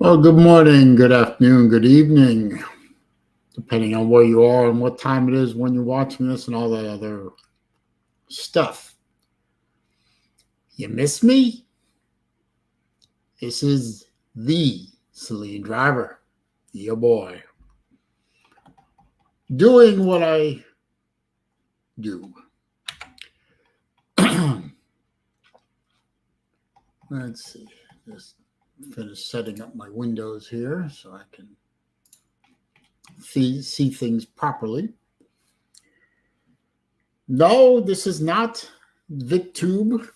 Well, good morning, good afternoon, good evening, depending on where you are and what time it is when you're watching this and all that other stuff. You miss me? This is the SaleenDriver, your boy, doing what I do. Let's see, just finish setting up my windows here so I can see things properly. No, this is not VicTube.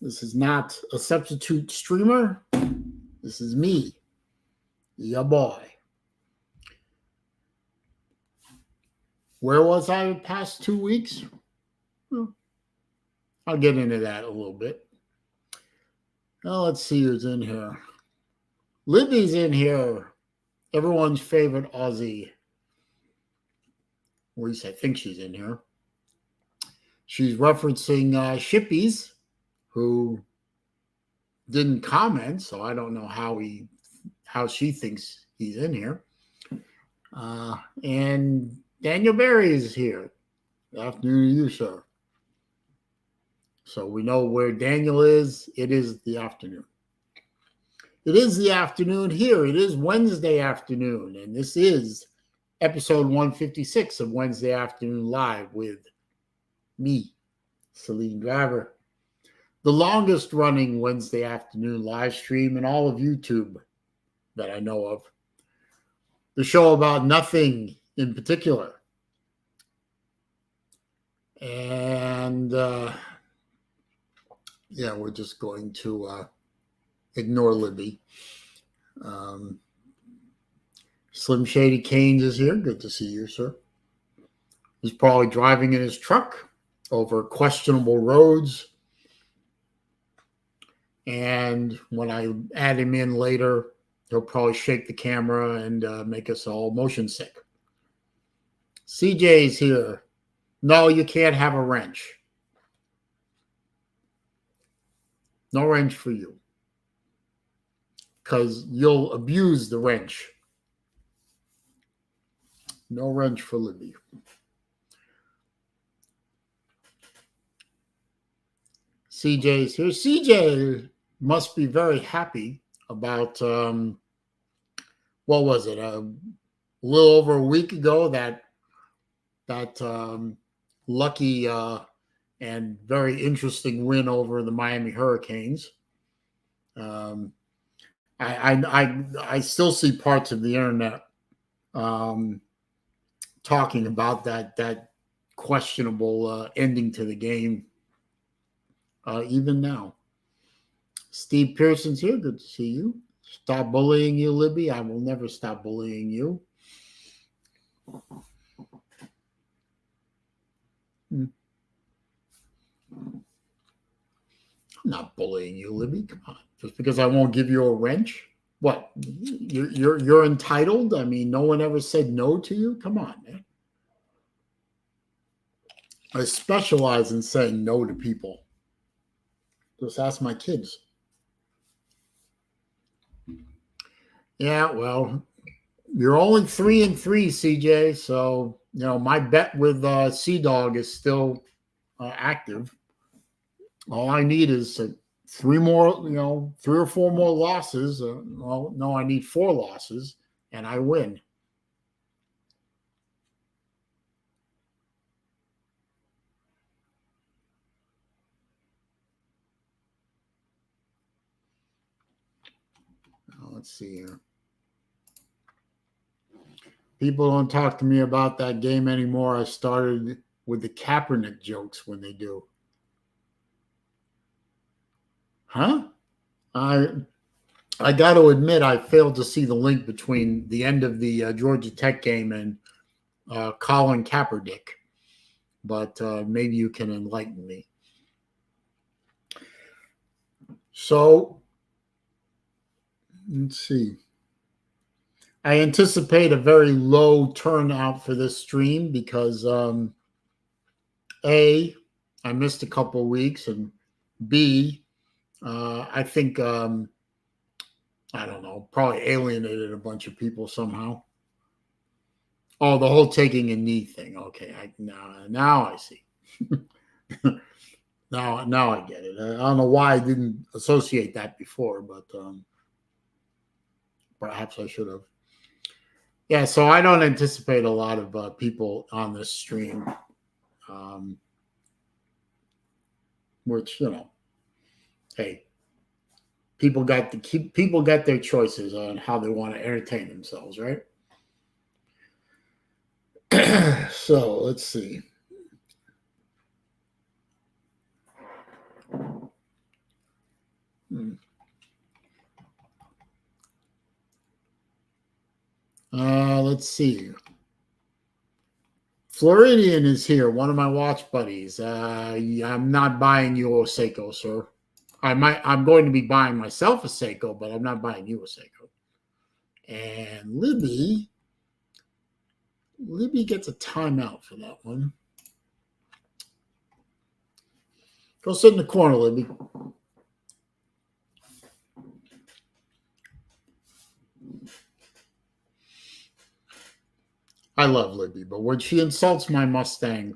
This is not a substitute streamer. This is me, your boy. Where was I the past 2 weeks? Well, I'll get into that a little bit. Now let's see who's in here. Libby's in here. Everyone's favorite Aussie. At least I think she's in here. She's referencing Shippies, who didn't comment, so I don't know how she thinks he's in here. And Daniel Berry is here. Good afternoon to you, sir. So we know where Daniel is. It is the afternoon. It is the afternoon here. It is Wednesday afternoon, and this is episode 156 of Wednesday Afternoon Live with me, SaleenDriver. The longest running Wednesday afternoon live stream in all of YouTube that I know of. The show about nothing in particular. And yeah, we're just going to ignore Libby. Slim Shady Canes is here. Good to see you, sir. He's probably driving in his truck over questionable roads. And when I add him in later, he'll probably shake the camera and make us all motion sick. CJ's here. No, you can't have a wrench. No wrench for you. Because you'll abuse the wrench. No wrench for Libby. CJ's here. CJ must be very happy about, what was it? A little over a week ago, that lucky and very interesting win over the Miami Hurricanes. I still see parts of the internet talking about that questionable ending to the game. Even now. Steve Pearson's here. Good to see you. Stop bullying you, Libby. I will never stop bullying you. I'm not bullying you, Libby. Come on. Just because I won't give you a wrench? What? You're entitled? I mean, no one ever said no to you? Come on, man. I specialize in saying no to people. Just ask my kids. Yeah, well, you're only 3-3, CJ. So, my bet with Sea-Dog is still active. All I need is 3 or 4 more losses. Well, no, I need 4 losses, and I win. Let's see here. People don't talk to me about that game anymore. I started with the Kaepernick jokes when they do. Huh? I got to admit, I failed to see the link between the end of the Georgia Tech game and Colin Kaepernick. But maybe you can enlighten me. So, let's see. I anticipate a very low turnout for this stream because A, I missed a couple of weeks, and B, I think I don't know, probably alienated a bunch of people somehow. Oh, the whole taking a knee thing. Okay, now I see. now I get it. I don't know why I didn't associate that before, but perhaps I should have. Yeah, so I don't anticipate a lot of people on this stream, which hey, people got their choices on how they want to entertain themselves, right? So let's see. Let's see. Floridian is here, one of my watch buddies. I'm not buying you a Seiko, sir. I'm going to be buying myself a Seiko, but I'm not buying you a Seiko. And Libby gets a timeout for that one. Go sit in the corner, Libby. I love Libby, but when she insults my Mustang,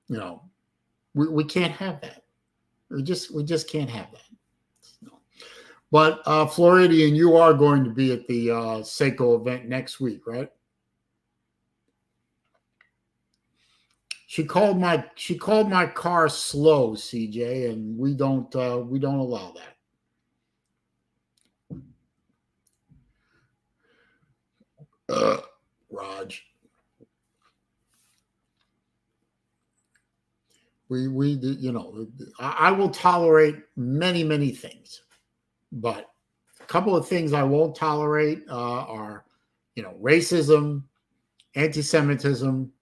we can't have that. We just can't have that. No. But Floridian, you are going to be at the Seiko event next week, right? She called my car slow, CJ, and we don't allow that. Raj. I will tolerate many things, but a couple of things I won't tolerate are, racism, anti-Semitism,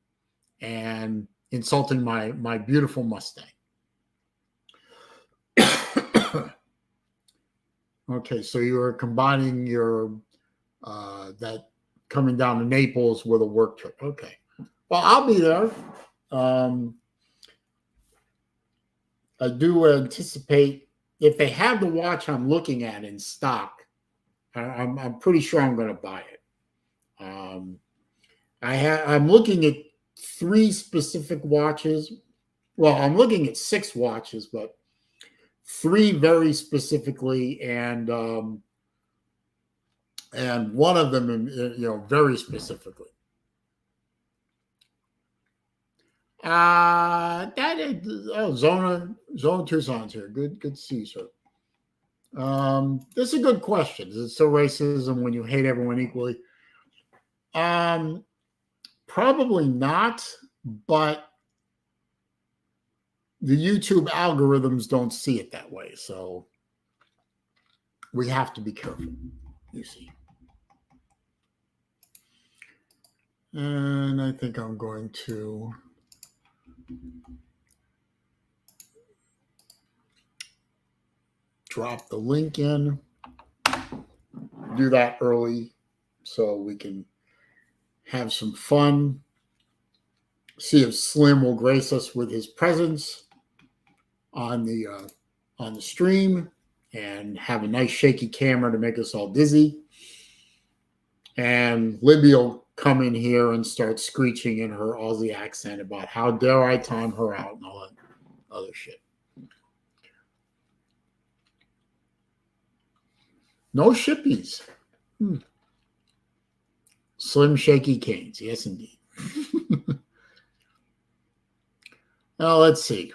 and insulting my beautiful Mustang. Okay, so you are combining your that coming down to Naples with a work trip. Okay, well, I'll be there. I do anticipate if they have the watch I'm looking at in stock, I'm pretty sure I'm going to buy it. I'm looking at 3 specific watches. Well, I'm looking at 6 watches, but 3 very specifically, and one of them, very specifically. Zona Tucson's here. Good to see you, sir. This is a good question. Is it still racism when you hate everyone equally? Probably not, but the YouTube algorithms don't see it that way, so we have to be careful, you see. And I think I'm going to drop the link in, do that early so we can have some fun, see if Slim will grace us with his presence on the stream, and have a nice shaky camera to make us all dizzy. And Libby will come in here and start screeching in her Aussie accent about how dare I time her out and all that other shit. No shippies. Slim shaky canes. Yes, indeed. Now, let's see.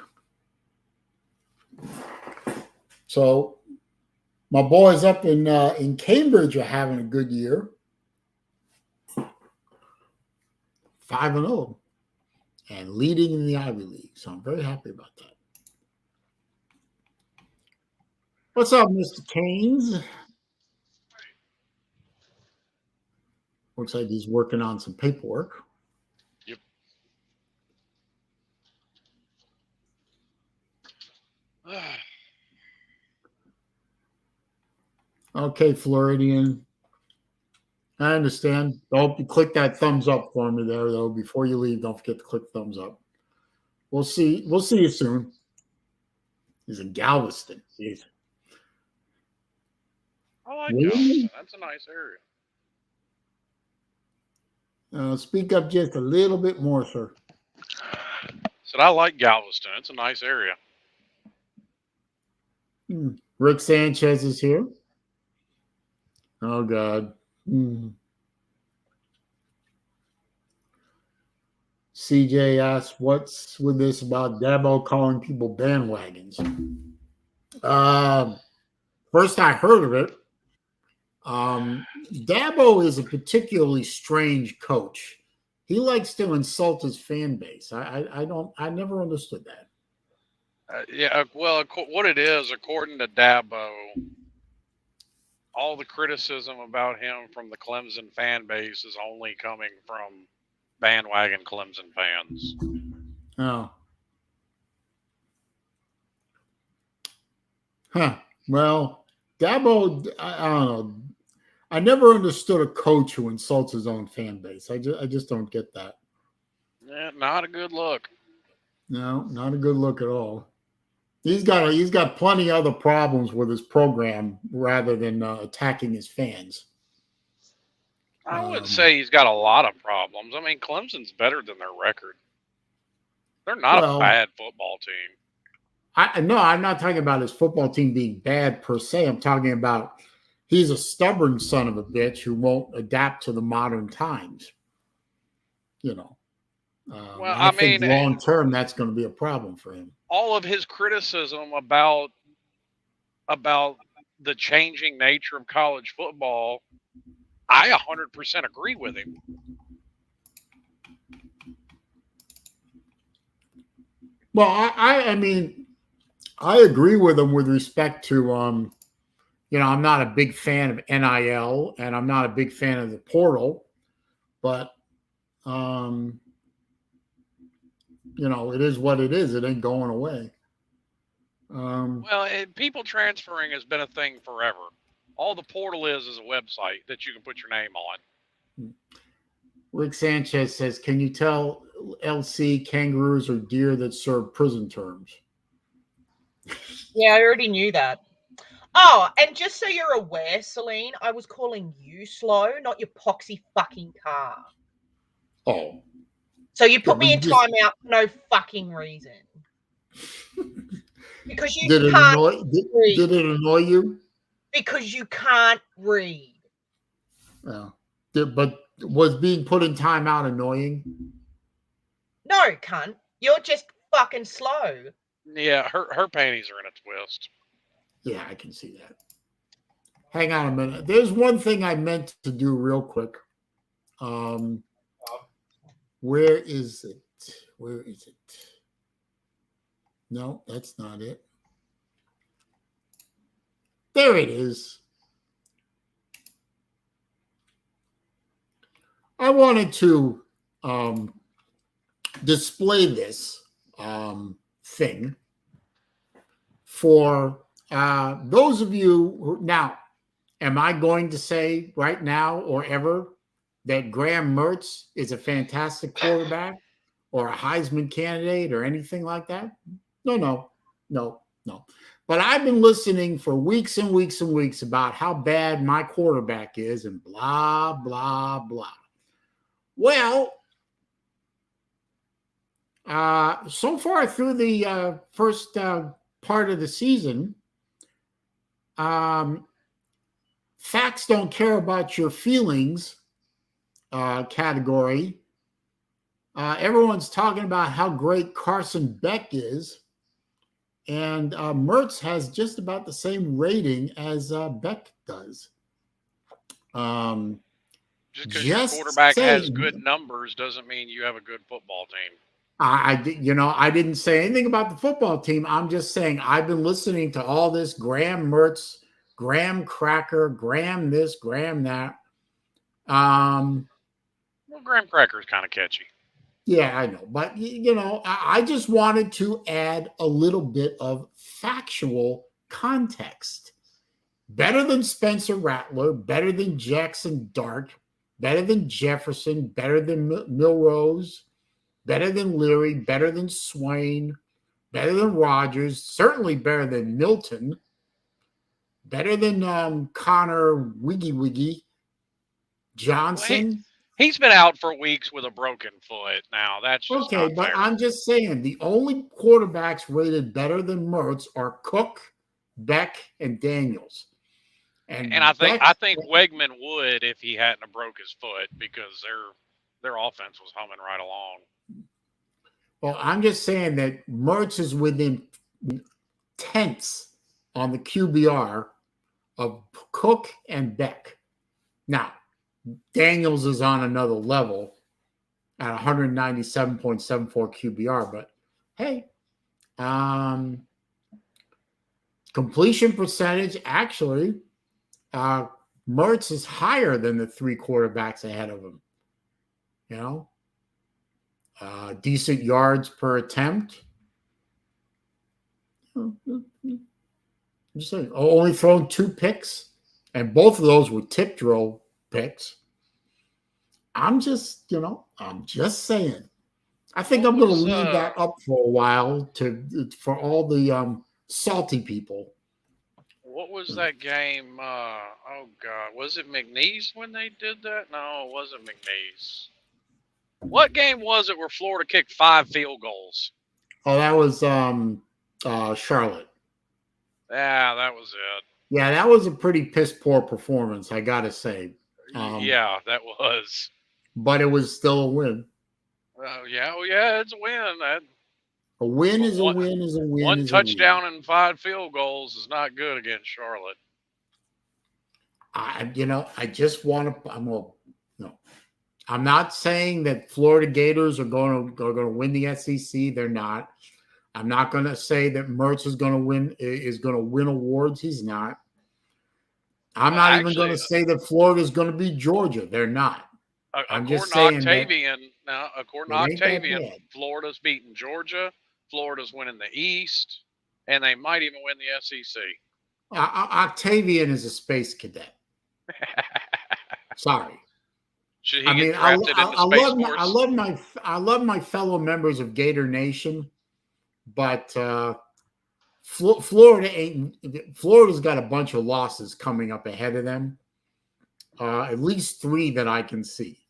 So my boys up in Cambridge are having a good year. 5-0 and leading in the Ivy League. So I'm very happy about that. What's up, Mr. Canes? Looks like he's working on some paperwork. Yep. Okay, Floridian. I understand. Don't click that thumbs up for me there, though. Before you leave, don't forget to click thumbs up. We'll see you soon. He's in Galveston. Jeez. I like Really? Galveston. That's a nice area. Speak up just a little bit more, sir. Said I like Galveston. It's a nice area. Rick Sanchez is here. Oh, God. CJ asks, what's with this about Dabo calling people bandwagons? First I heard of it. Dabo is a particularly strange coach. He likes to insult his fan base. I never understood that. Yeah, well, what it is, according to Dabo, all the criticism about him from the Clemson fan base is only coming from bandwagon Clemson fans. Oh. Huh. Well, Dabo, I don't know. I never understood a coach who insults his own fan base. I just don't get that. Yeah, not a good look. No, not a good look at all. He's got plenty of other problems with his program rather than attacking his fans. I wouldn't say he's got a lot of problems. I mean, Clemson's better than their record. They're not a Well, bad football team. no, I'm not talking about his football team being bad per se. I'm talking about he's a stubborn son of a bitch who won't adapt to the modern times. You know, Well, I I think mean, long term that's going to be a problem for him. all of his criticism about the changing nature of college football, I 100% agree with him. Well, I mean, I agree with him with respect to I'm not a big fan of NIL and I'm not a big fan of the portal, but um, it is what it is. It ain't going away. Well, people transferring has been a thing forever. All the portal is a website that you can put your name on. Rick Sanchez says, "Can you tell LC kangaroos are deer that serve prison terms?" Yeah, I already knew that. Oh, and just so you're aware, Saleen, I was calling you slow, not your poxy fucking car. Oh. So you put me in timeout for no fucking reason. Because you did can't read. Did it annoy you? Because you can't read. Well, but was being put in timeout annoying? No, cunt. You're just fucking slow. Yeah, her panties are in a twist. Yeah, I can see that. Hang on a minute. There's one thing I meant to do real quick. Where is it? Where is it? No, that's not it. There it is. I wanted to display this thing for those of you who, now, am I going to say right now or ever that Graham Mertz is a fantastic quarterback or a Heisman candidate or anything like that? No. But I've been listening for weeks and weeks and weeks about how bad my quarterback is and blah, blah, blah. Well, so far through the first part of the season, facts don't care about your feelings category. Everyone's talking about how great Carson Beck is. And Mertz has just about the same rating as Beck does. Just because your quarterback has good numbers doesn't mean you have a good football team. I didn't say anything about the football team. I'm just saying I've been listening to all this Graham Mertz, Graham Cracker, Graham this, Graham that. Well, Graham Cracker is kind of catchy. Yeah, I know. But, I just wanted to add a little bit of factual context. Better than Spencer Rattler, better than Jackson Dart, better than Jefferson, better than Milrose, better than Leary, better than Swain, better than Rodgers, certainly better than Milton. Better than Connor Wiggy Johnson. Well, he's been out for weeks with a broken foot. Now that's just Okay, not but fair. I'm just saying the only quarterbacks rated better than Mertz are Cook, Beck, and Daniels. And I think Wegman would if he hadn't broke his foot because their offense was humming right along. Well, I'm just saying that Mertz is within tenths on the QBR of Cook and Beck. Now, Daniels is on another level at 197.74 QBR, but hey, completion percentage actually, Mertz is higher than the three quarterbacks ahead of him. You know, decent yards per attempt. I'm just saying, only thrown 2 picks, and both of those were tip drill picks. I'm just saying. I think I'm going to leave that up for a while for all the salty people. What was that game? Oh God, was it McNeese when they did that? No, it wasn't McNeese. What game was it where Florida kicked 5 field goals? Oh, that was Charlotte. Yeah, that was it. Yeah, that was a pretty piss poor performance, I gotta say. Yeah, that was. But it was still a win. Yeah, it's a win. A win is a win is a win. One touchdown and 5 field goals is not good against Charlotte. I just want to. I'm not saying that Florida Gators are going to win the SEC. They're not. I'm not going to say that Mertz is going to win awards. He's not. I'm not even going to say that Florida is going to beat Georgia. They're not. I'm just saying according to Octavian, Florida's beating Georgia. Florida's winning the East, and they might even win the SEC. Octavian is a space cadet. Sorry. Should he get drafted in the Space Force? I love my fellow members of Gator Nation, but Florida's got a bunch of losses coming up ahead of them. At least 3 that I can see.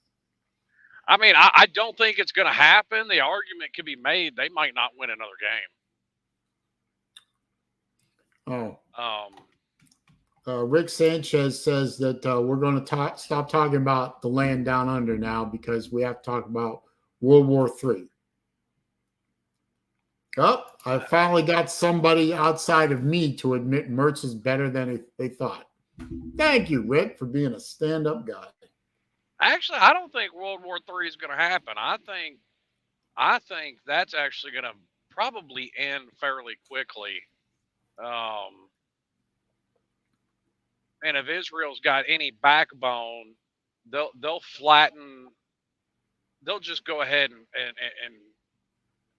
I mean, I don't think it's going to happen. The argument could be made they might not win another game. Rick Sanchez says that we're going to stop talking about the land down under now because we have to talk about World War III. Oh, I finally got somebody outside of me to admit Mertz is better than they thought. Thank you, Rick, for being a stand-up guy. Actually, I don't think World War III is going to happen. I think that's actually going to probably end fairly quickly. And if Israel's got any backbone, they'll flatten. They'll just go ahead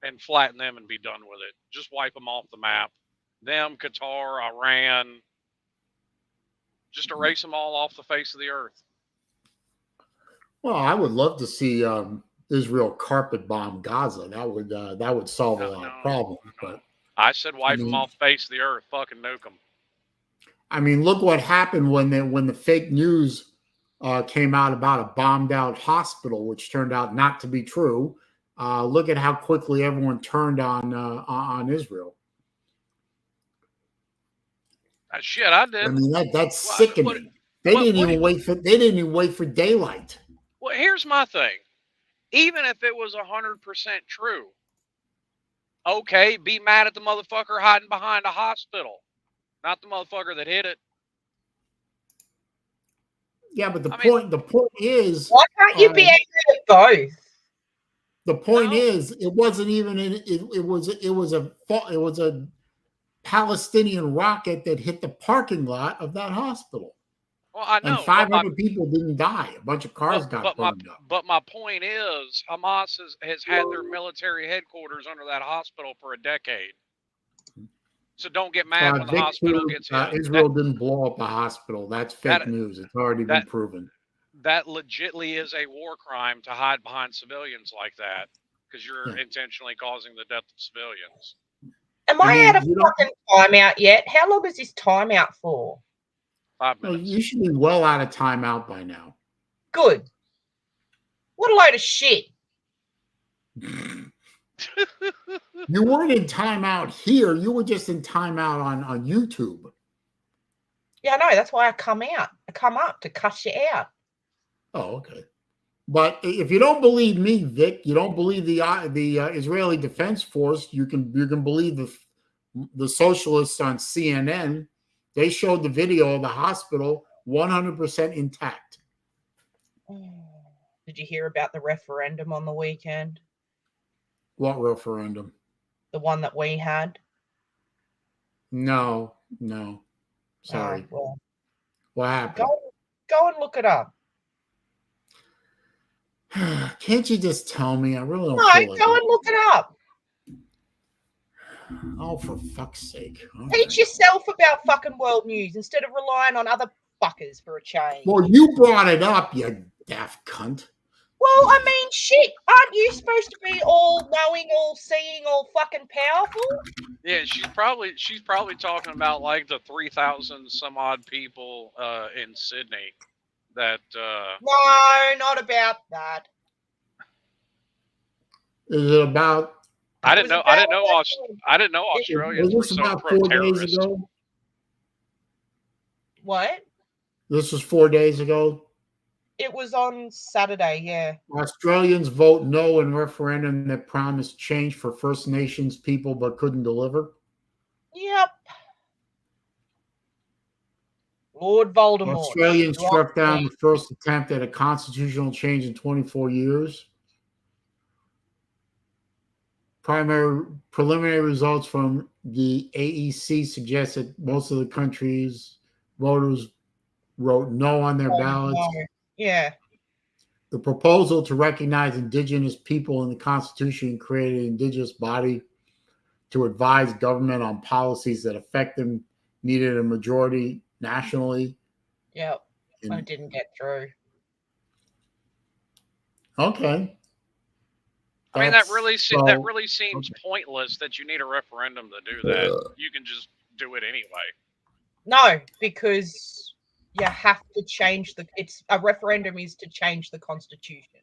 and flatten them and be done with it. Just wipe them off the map. Them, Qatar, Iran. Just erase them all off the face of the earth. Well, I would love to see Israel carpet bomb Gaza. That would solve a lot of problems. But I said wipe them off the face of the earth. Fucking nuke them. I mean, look what happened when the fake news came out about a bombed out hospital, which turned out not to be true. Look at how quickly everyone turned on Israel. Shit, I did. I mean, that's sickening. They didn't even wait for daylight. Well, here's my thing. Even if it was 100% true, okay, be mad at the motherfucker hiding behind a hospital, not the motherfucker that hit it. Yeah, but the point is, why can't you be angry at both? The point is, it wasn't even it was a Palestinian rocket that hit the parking lot of that hospital. Well, I know. And 500 people didn't die. A bunch of cars got burned up. But my point is, Hamas has had their military headquarters under that hospital for a decade. So don't get mad when the hospital gets hit. Israel didn't blow up a hospital. That's fake news. It's already been proven. That legitly is a war crime to hide behind civilians like that because you're intentionally causing the death of civilians. Am I out of fucking timeout yet? How long is this timeout for? 5 No, minutes. you should be well out of timeout by now. Good. What a load of shit. You weren't in timeout here. You were just in timeout on YouTube. Yeah, I know. That's why I come out. I come up to cuss you out. Oh, okay. But if you don't believe me, Vic, you don't believe the Israeli Defense Force. You can believe the socialists on CNN. They showed the video of the hospital 100% intact. Did you hear about the referendum on the weekend? What referendum? The one that we had? No. Sorry. Well, What happened? Go and look it up. Can't you just tell me? I really don't No, feel like go it. and look it up. Oh, for fuck's sake. All Teach right. yourself about fucking world news instead of relying on other fuckers for a change. Well, you brought it up, you daft cunt. Well, I mean, shit. Aren't you supposed to be all knowing, all seeing, all fucking powerful? Yeah, she's probably talking about like the 3,000 some odd people in Sydney that. No, not about that. Is it about? I didn't know Australians were Was this so about 4 days pro-terrorist. ago? What? This was 4 days ago. It was on Saturday, yeah. Australians vote no in referendum that promised change for First Nations people but couldn't deliver. Yep. Lord Voldemort. Australians struck down the first attempt at a constitutional change in 24 years. Preliminary results from the AEC suggest that most of the country's voters wrote no on their ballots. No. Yeah. The proposal to recognize Indigenous people in the Constitution and create an Indigenous body to advise government on policies that affect them needed a majority nationally. Yep. I didn't get through. Okay. I mean, that really seems pointless that you need a referendum to do that. You can just do it anyway. No, because you have to change a referendum is to change the Constitution.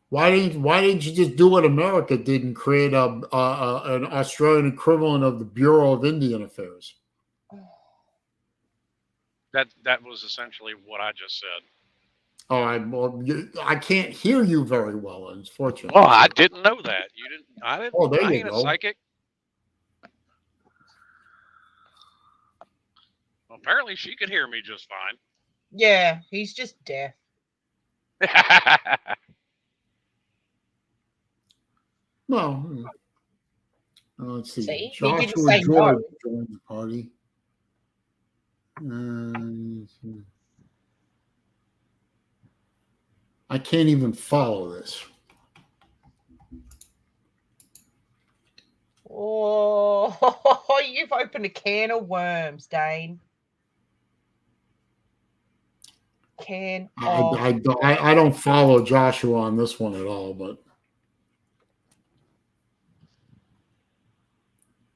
Why didn't you just do what America did and create an Australian equivalent of the Bureau of Indian Affairs? That was essentially what I just said. All right. Well, I can't hear you very well, unfortunately. Well, I didn't know that. You didn't. I didn't. Oh, there I you ain't go. a psychic. Well, apparently, she could hear me just fine. Yeah, he's just deaf. Well, let's see. See? Joshua He didn't say George no. joined the party. I can't even follow this. Oh, you've opened a can of worms, Dane. I don't follow Joshua on this one at all, but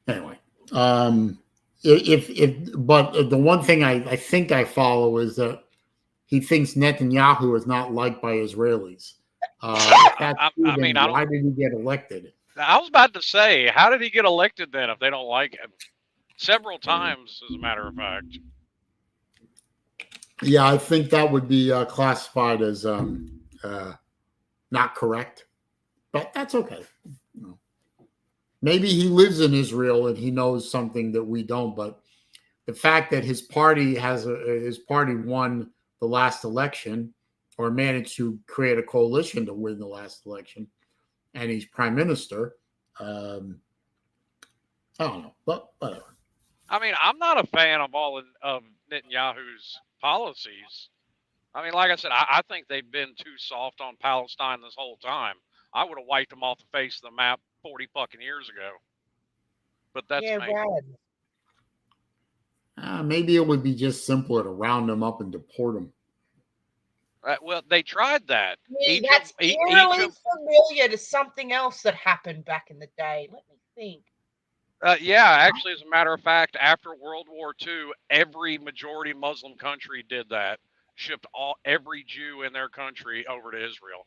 anyway, but the one thing I think I follow is that he thinks Netanyahu is not liked by Israelis. Why did he get elected? I was about to say, how did he get elected then if they don't like him? Several times, as a matter of fact. Yeah, I think that would be classified as not correct, but that's okay. Maybe he lives in Israel and he knows something that we don't. But the fact that his party won the last election, or managed to create a coalition to win the last election, and he's prime minister, I don't know, but whatever. I mean, I'm not a fan of all of Netanyahu's policies. I mean, like I said, I think they've been too soft on Palestine this whole time. I would have wiped them off the face of the map 40 fucking years ago. But that's me. Maybe it would be just simpler to round them up and deport them. Well, they tried that. That's eerily familiar to something else that happened back in the day. Let me think. Yeah, actually, as a matter of fact, after World War II, every majority Muslim country did that. Shipped every Jew in their country over to Israel.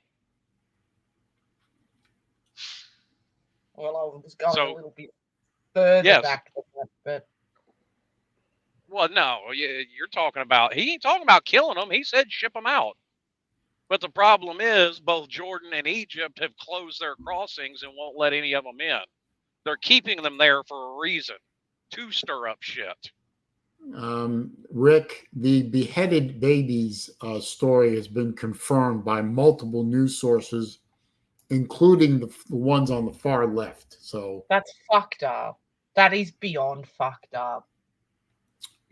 Well, I was going a So, little bit further yes. back than that, but Well, no, you're talking about, he ain't talking about killing them. He said ship them out. But the problem is both Jordan and Egypt have closed their crossings and won't let any of them in. They're keeping them there for a reason, to stir up shit. Rick, the beheaded babies story has been confirmed by multiple news sources, including the ones on the far left. So that's fucked up. That is beyond fucked up.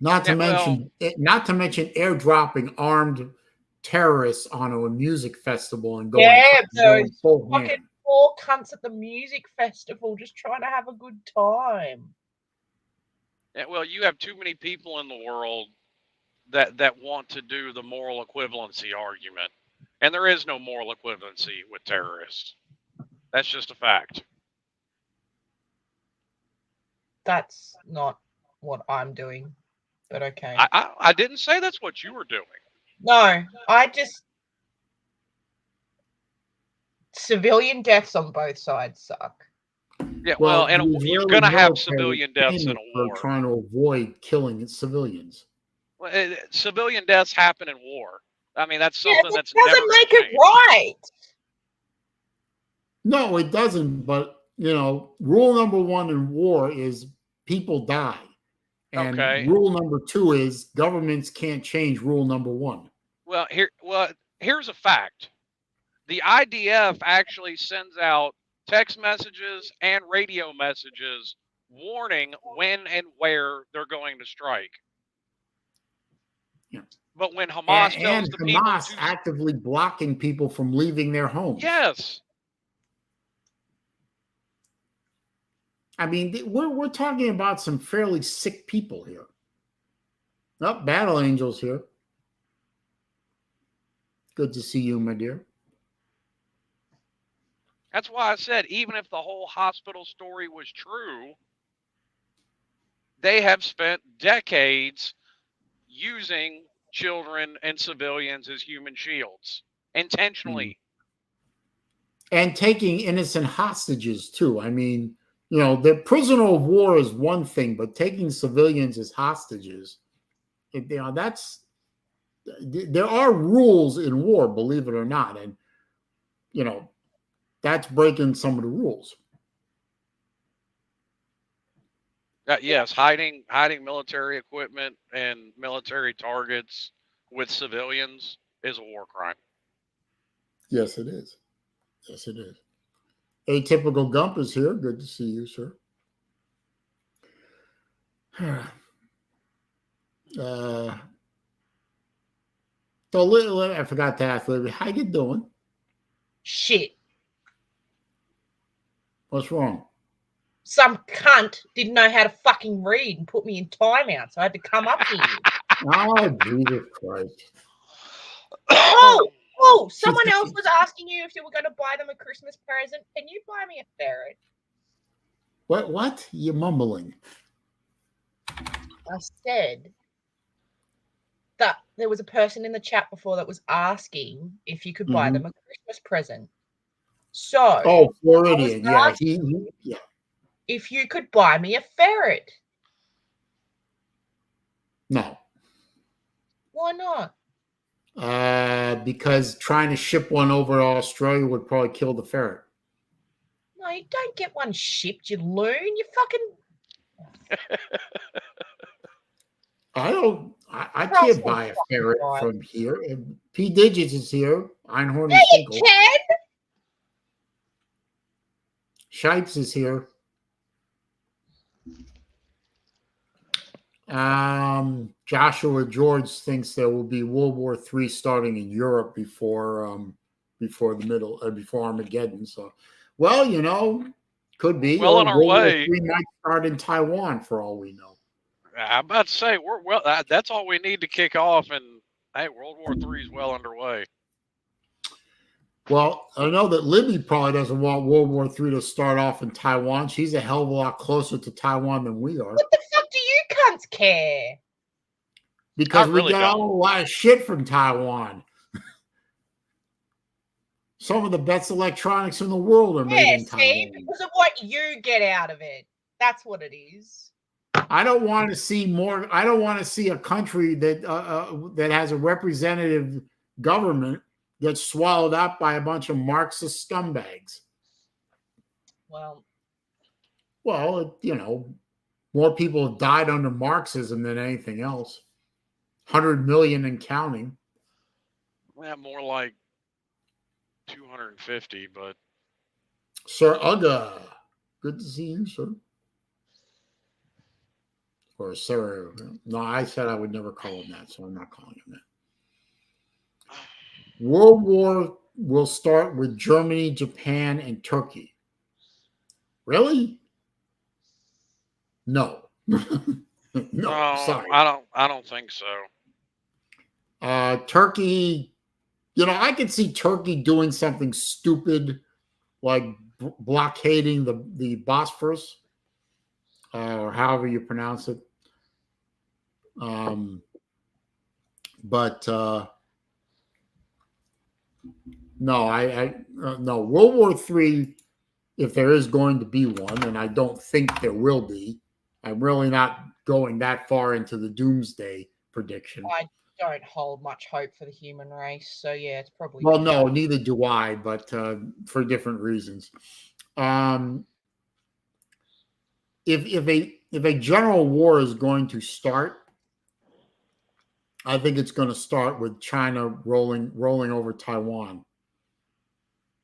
not to Yeah, well, mention airdropping armed terrorists on a music festival and Yeah, going those full fucking ham. poor cunts at the music festival just trying to have a good time. yeah, well, you have too many people in the world that want to do the moral equivalency argument. And there is no moral equivalency with terrorists. That's just a fact. That's not what I'm doing, but okay. I didn't say that's what you were doing. No, I just civilian deaths on both sides suck. Yeah, well, and the you're Israeli going to have military civilian deaths in famous a for war. trying to avoid killing civilians. Well, civilian deaths happen in war. I mean, that's Yeah, something that that's never doesn't going make to it change. right. No, it doesn't. But rule number one in war is people die, and Okay. rule number two is governments can't change rule number one. Well, here's a fact. The IDF actually sends out text messages and radio messages warning when and where they're going to strike. Yeah. But when Hamas tells And the people Hamas to actively blocking people from leaving their homes. yes, I mean, we're talking about some fairly sick people here. Oh, Battle Angel's here. Good to see you, my dear. that's why I said even if the whole hospital story was true, they have spent decades using children and civilians as human shields intentionally. And taking innocent hostages too. I mean, the prisoner of war is one thing, but taking civilians as hostages, that's, there are rules in war, believe it or not, and that's breaking some of the rules. Yes, hiding military equipment and military targets with civilians is a war crime. Yes, it is. Yes, it is. Atypical Gump is here. Good to see you, sir. So I forgot to ask Libby, how you doing? Shit. What's wrong? Some cunt didn't know how to fucking read and put me in timeout, so I had to come up here. Oh, Jesus Christ. Oh, someone else was asking you if you were going to buy them a Christmas present. Can you buy me a ferret? What? You're mumbling. I said that there was a person in the chat before that was asking if you could buy them a Christmas present. So, Floridian. Yeah, yeah. If you could buy me a ferret. No. Why not? Because trying to ship one over to Australia would probably kill the ferret. No, you don't get one shipped, you loon. You fucking... I can't buy a ferret from here. P Digits is here. Einhorn and Finkel. You can. Shipes is here. Joshua George thinks there will be World War III starting in Europe before Armageddon. So, well, could be. Well, on our World way. War III might start in Taiwan for all we know. I'm about to say that's all we need to kick off, and hey, World War III is well underway. Well, I know that Libby probably doesn't want World War III to start off in Taiwan. She's a hell of a lot closer to Taiwan than we are. What the fuck do you cunts care? Because I we really get don't. a lot of shit from Taiwan. Some of the best electronics in the world are made in Taiwan. Because of what you get out of it. That's what it is. I don't want to see more. I don't want to see a country that that has a representative government gets swallowed up by a bunch of Marxist scumbags. Well, you know, more people have died under Marxism than anything else. 100 million and counting. Yeah, more like 250, but Sir Uga, good to see you, sir. Or sir. No, I said I would never call him that, so I'm not calling him that. World War will start with Germany, Japan, and Turkey. Really? No. No, sorry. I don't think so. Turkey, you know, I could see Turkey doing something stupid like blockading the Bosphorus, or however you pronounce it. But no, no. World War III, if there is going to be one, and I don't think there will be, I'm really not going that far into the doomsday prediction. I don't hold much hope for the human race, so yeah, it's probably. Well, no, neither do I, but for different reasons. If a general war is going to start, I think it's going to start with China rolling over Taiwan.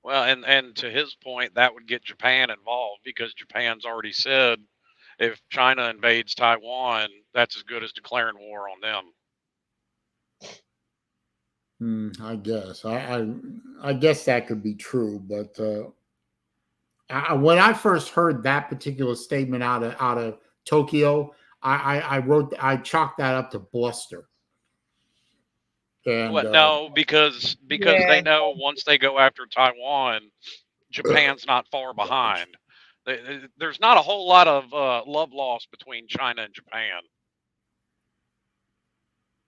Well, and to his point, that would get Japan involved because Japan's already said if China invades Taiwan, that's as good as declaring war on them. I guess I guess that could be true, but when I first heard that particular statement out of Tokyo, I chalked that up to bluster. And no, because they know once they go after Taiwan, Japan's not far behind. There's not a whole lot of love lost between China and Japan.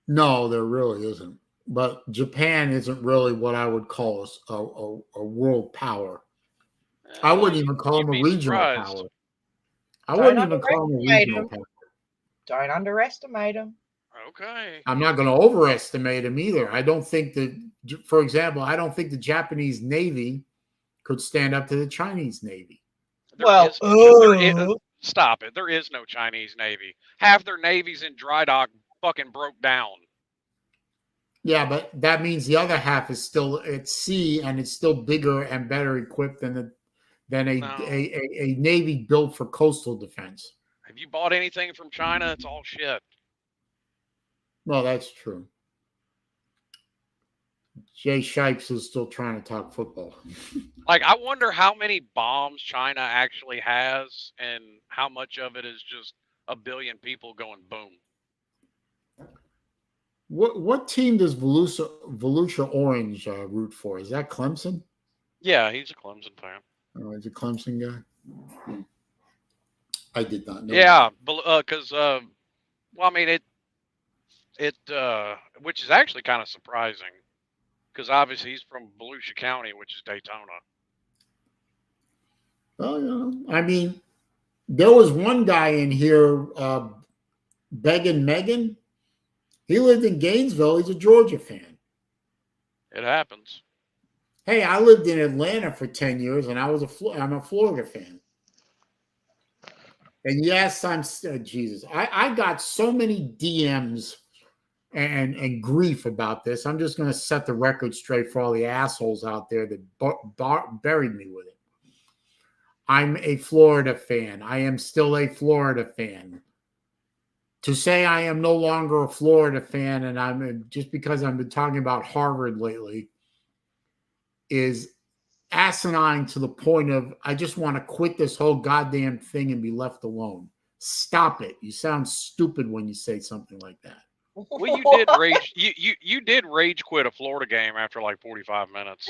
No, there really isn't. But Japan isn't really what I would call a world power. I wouldn't even call them a regional power. I wouldn't even call them a regional power. Don't underestimate them. Okay. I'm not going to overestimate them either. I don't think that, for example, I don't think the Japanese Navy could stand up to the Chinese Navy. Stop it. There is no Chinese Navy. Half their navies in dry dock fucking broke down. Yeah, but that means the other half is still at sea and it's still bigger and better equipped than a Navy built for coastal defense. Have you bought anything from China? It's all shit. Well, that's true. Jay Shipes is still trying to talk football. Like, I wonder how many bombs China actually has and how much of it is just a billion people going boom. What team does Volusia Orange root for? Is that Clemson? Yeah, he's a Clemson fan. Oh, he's a Clemson guy? I did not know. Yeah, because, well, I mean, it which is actually kind of surprising because obviously he's from Volusia County, which is Daytona. Well, you know, I mean, there was one guy in here, Beggin Megan. He lived in Gainesville. He's a Georgia fan. It happens. Hey, I lived in Atlanta for 10 years, and I'm a Florida fan. And yes, Jesus. I got so many DMs and grief about this. I'm just going to set the record straight for all the assholes out there that buried me with it. I'm a Florida fan. I am still a Florida fan. To say I am no longer a Florida fan, and I'm just because I've been talking about Harvard lately, is asinine to the point of I just want to quit this whole goddamn thing and be left alone. Stop it. You sound stupid when you say something like that. Well, you did rage. You did rage quit a Florida game after like 45 minutes.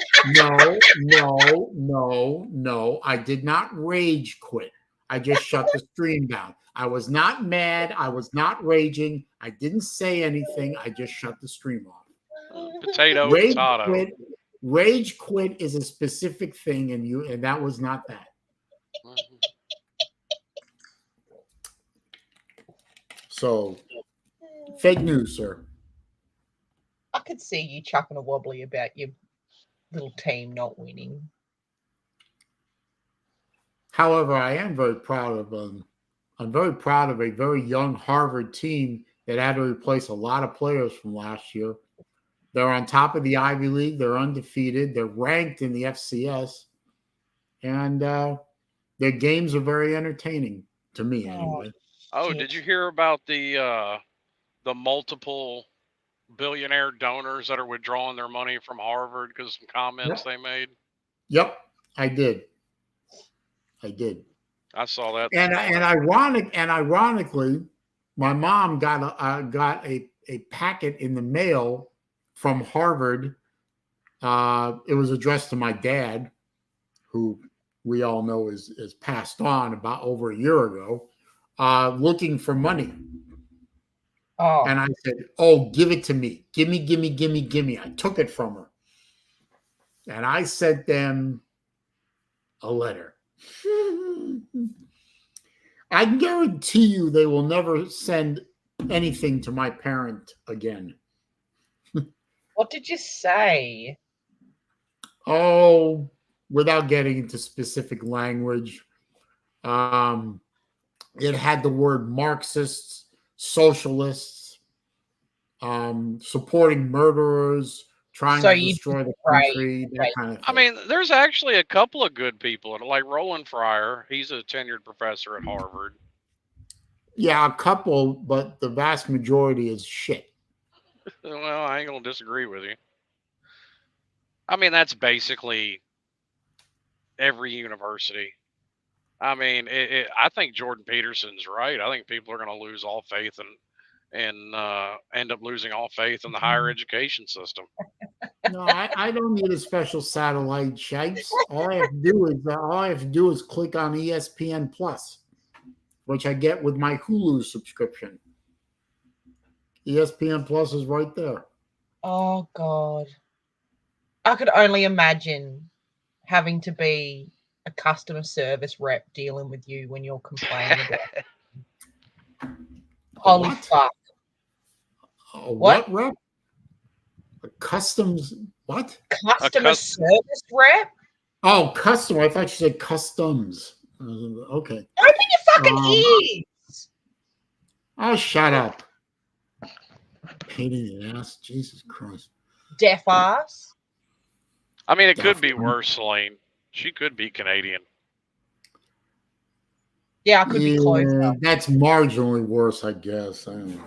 No. I did not rage quit. I just shut the stream down. I was not mad. I was not raging. I didn't say anything. I just shut the stream off. Potato, Rage potato. quit. Rage quit is a specific thing, and that was not that. Mhm. So, fake news, sir. I could see you chucking a wobbly about your little team not winning. However, I am very proud of I'm very proud of a very young Harvard team that had to replace a lot of players from last year. They're on top of the Ivy League. They're undefeated. They're ranked in the FCS, and their games are very entertaining to me, anyway. Oh, did you hear about the multiple billionaire donors that are withdrawing their money from Harvard because of some comments they made? Yep, I did. I saw that. And ironically, my mom got a packet in the mail from Harvard. It was addressed to my dad, who we all know is passed on about over a year ago, looking for money. Oh. And I said, "Oh, give it to me. Give me. I took it from her. And I sent them a letter. I guarantee you they will never send anything to my parent again. What did you say? Oh, without getting into specific language, it had the word Marxists, socialists, supporting murderers, trying to destroy the country, that kind of thing. I mean, there's actually a couple of good people, like Roland Fryer. He's a tenured professor at Harvard. Yeah, a couple, but the vast majority is shit. Well, I ain't gonna disagree with you. I mean, that's basically every university. I mean, I think Jordan Peterson's right. I think people are going to lose all faith and end up losing all faith in the higher education system. No, I don't need a special satellite, shapes. All I have to do is click on ESPN Plus, which I get with my Hulu subscription. ESPN Plus is right there. Oh God, I could only imagine having to be a customer service rep dealing with you when you're complaining about it. Holy fuck! What rep? A customs what? Customer service rep? Oh, customer. I thought you said customs. Okay. Open your fucking ears. Oh, shut up. Pain in the ass. Jesus Christ. Deaf ass. I mean, it could be worse, Saleen. She could be Canadian. Yeah, I could be closer. That's marginally worse, I guess. I don't know.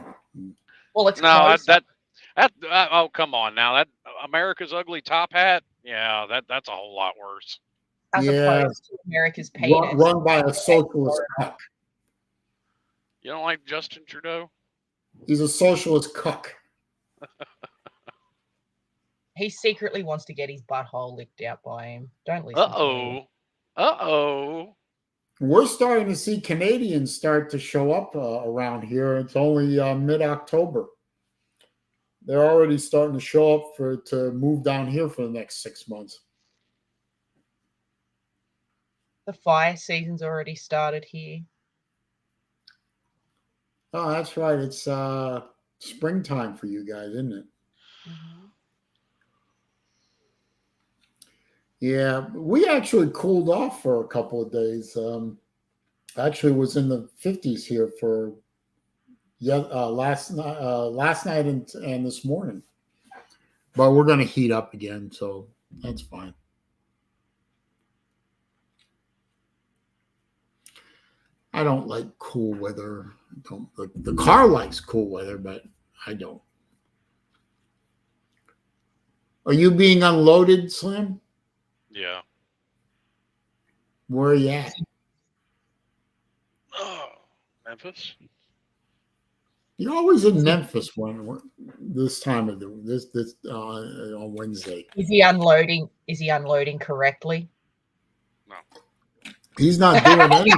Well, it's no, closer. Oh, come on now. That America's ugly top hat. Yeah, that's a whole lot worse. As opposed to America's penis. Run by a socialist cuck. You don't like Justin Trudeau? He's a socialist cuck. He secretly wants to get his butthole licked out by him. Don't listen to him. Uh-oh. We're starting to see Canadians start to show up around here. It's only mid-October. They're already starting to show up to move down here for the next 6 months. The fire season's already started here. Oh, that's right. It's springtime for you guys, isn't it? Mm-hmm. Yeah, we actually cooled off for a couple of days. Actually, was in the 50s here for last night and this morning. But we're going to heat up again, so that's fine. I don't like cool weather. The car likes cool weather, but I don't. Are you being unloaded, Slim? Yeah. Where are you at? Oh, Memphis. You're always in Memphis this time of this on Wednesday. Is he unloading? Is he unloading correctly? No. He's not doing anything.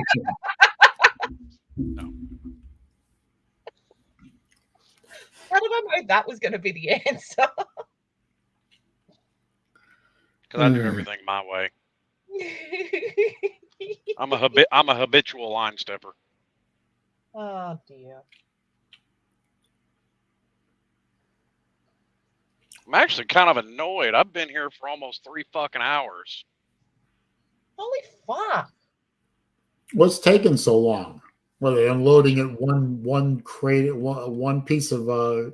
No. How did I know that was going to be the answer? Because I do everything my way. I'm a habitual line stepper. Oh dear. I'm actually kind of annoyed. I've been here for almost 3 fucking hours. Holy fuck. What's taking so long? Well, they unloading it one crate, one piece of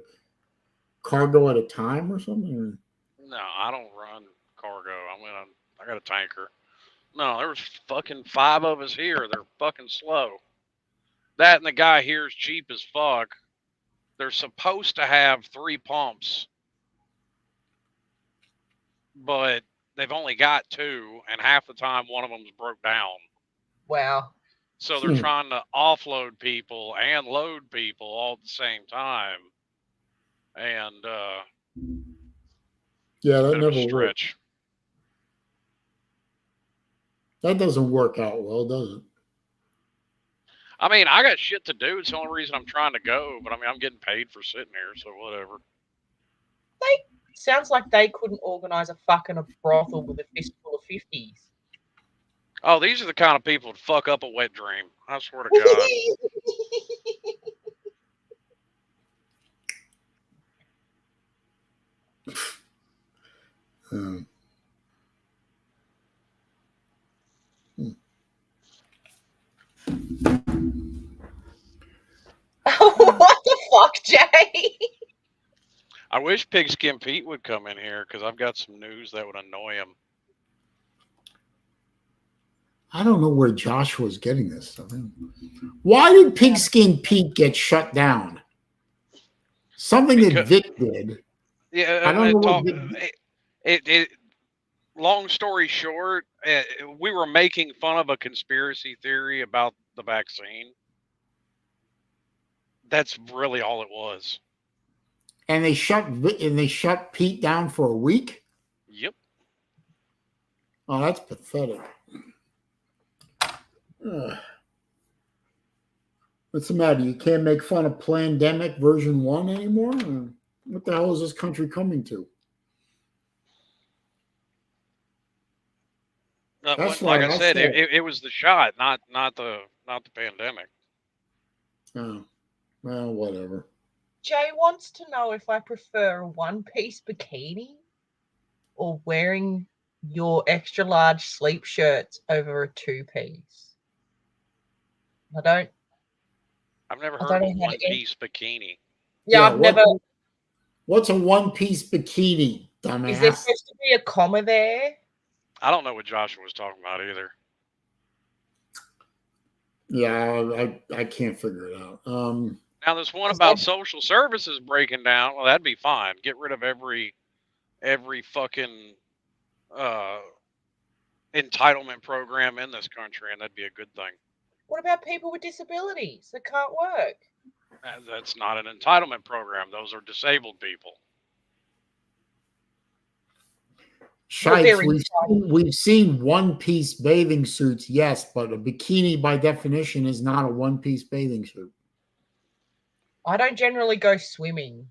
cargo at a time or something? No, I don't run cargo. I got a tanker. No, there was fucking 5 of us here. They're fucking slow. That and the guy here is cheap as fuck. They're supposed to have 3 pumps, but they've only got 2, and half the time one of them's broke down. Wow. So they're trying to offload people and load people all at the same time. And yeah, that never stretch. Works. That doesn't work out well, does it? I mean, I got shit to do. It's the only reason I'm trying to go. But I mean, I'm getting paid for sitting here, so whatever. Sounds like they couldn't organize a fucking brothel with a fistful of 50s. Oh, these are the kind of people that fuck up a wet dream. I swear to God. What the fuck, Jay? I wish Pigskin Pete would come in here because I've got some news that would annoy him. I don't know where Joshua's getting this. Why did Pigskin Pete get shut down? Something that Vic did. Yeah, I don't know. Long story short, we were making fun of a conspiracy theory about the vaccine. That's really all it was. And they shut Pete down for a week? Yep. Oh, that's pathetic. What's the matter? You can't make fun of Plandemic version 1 anymore? What the hell is this country coming to? Like I said, it was the shot, not the pandemic. Oh, well, whatever. Jay wants to know if I prefer a one-piece bikini or wearing your extra large sleep shirts over a 2-piece. I've never heard of a one-piece bikini. Yeah, I've never. What's a one-piece bikini, dumbass? Is there supposed to be a comma there? I don't know what Joshua was talking about either. Yeah, I can't figure it out. Now this one about social services breaking down, well, that'd be fine. Get rid of every fucking entitlement program in this country, and that'd be a good thing. What about people with disabilities that can't work? That's not an entitlement program. Those are disabled people. Shikes, we've seen one-piece bathing suits, yes, but a bikini by definition is not a one-piece bathing suit. I don't generally go swimming.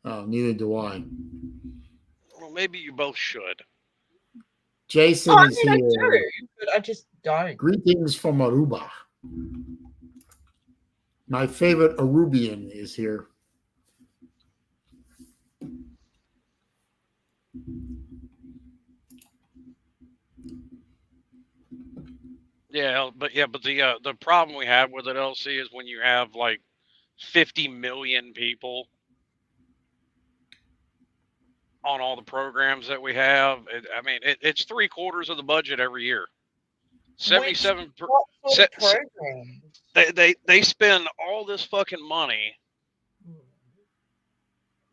Oh, neither do I. Well, maybe you both should. Jason is here. I do, but I just don't. Greetings from Aruba. My favorite Arubian is here. Yeah, but the problem we have with it, LC, is when you have like 50 million people on all the programs that we have. It's 3/4 of the budget every year. 77%. They spend all this fucking money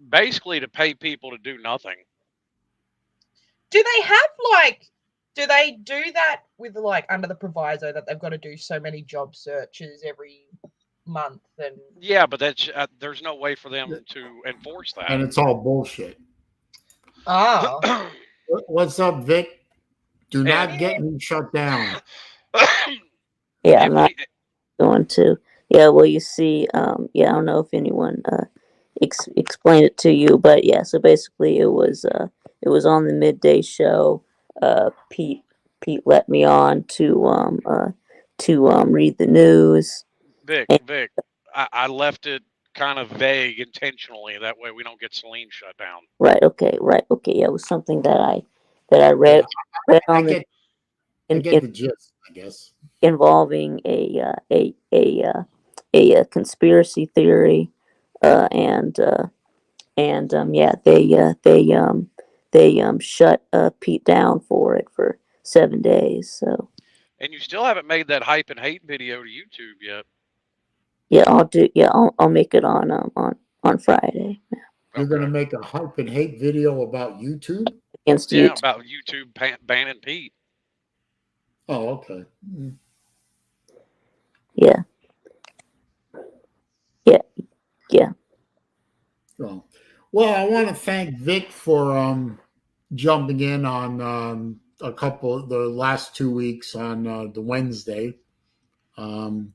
basically to pay people to do nothing. Do they have do they do that with under the proviso that they've got to do so many job searches every month. And Yeah, but that's there's no way for them to enforce that. And it's all bullshit. oh, What's up, Vic? Do not get me shut down. Yeah, I'm not going to. Yeah, well, you see, I don't know if anyone explained it to you, but yeah, so basically it was on the midday show. Pete let me on to read the news. Vic, I left it kind of vague intentionally. That way we don't get Saleen shut down. Right. Okay. Yeah, it was something that I read. I get the gist, I guess. Involving a conspiracy theory, and they shut Pete down for it for 7 days. So And you still haven't made that hype and hate video to YouTube yet. yeah, I'll make it on Friday. You're gonna make a hype and hate video about YouTube? Against yeah, YouTube. about YouTube banning Pete. Oh, okay. Yeah. Well, I want to thank Vic for jumping in on a couple of the last 2 weeks on the Wednesday. I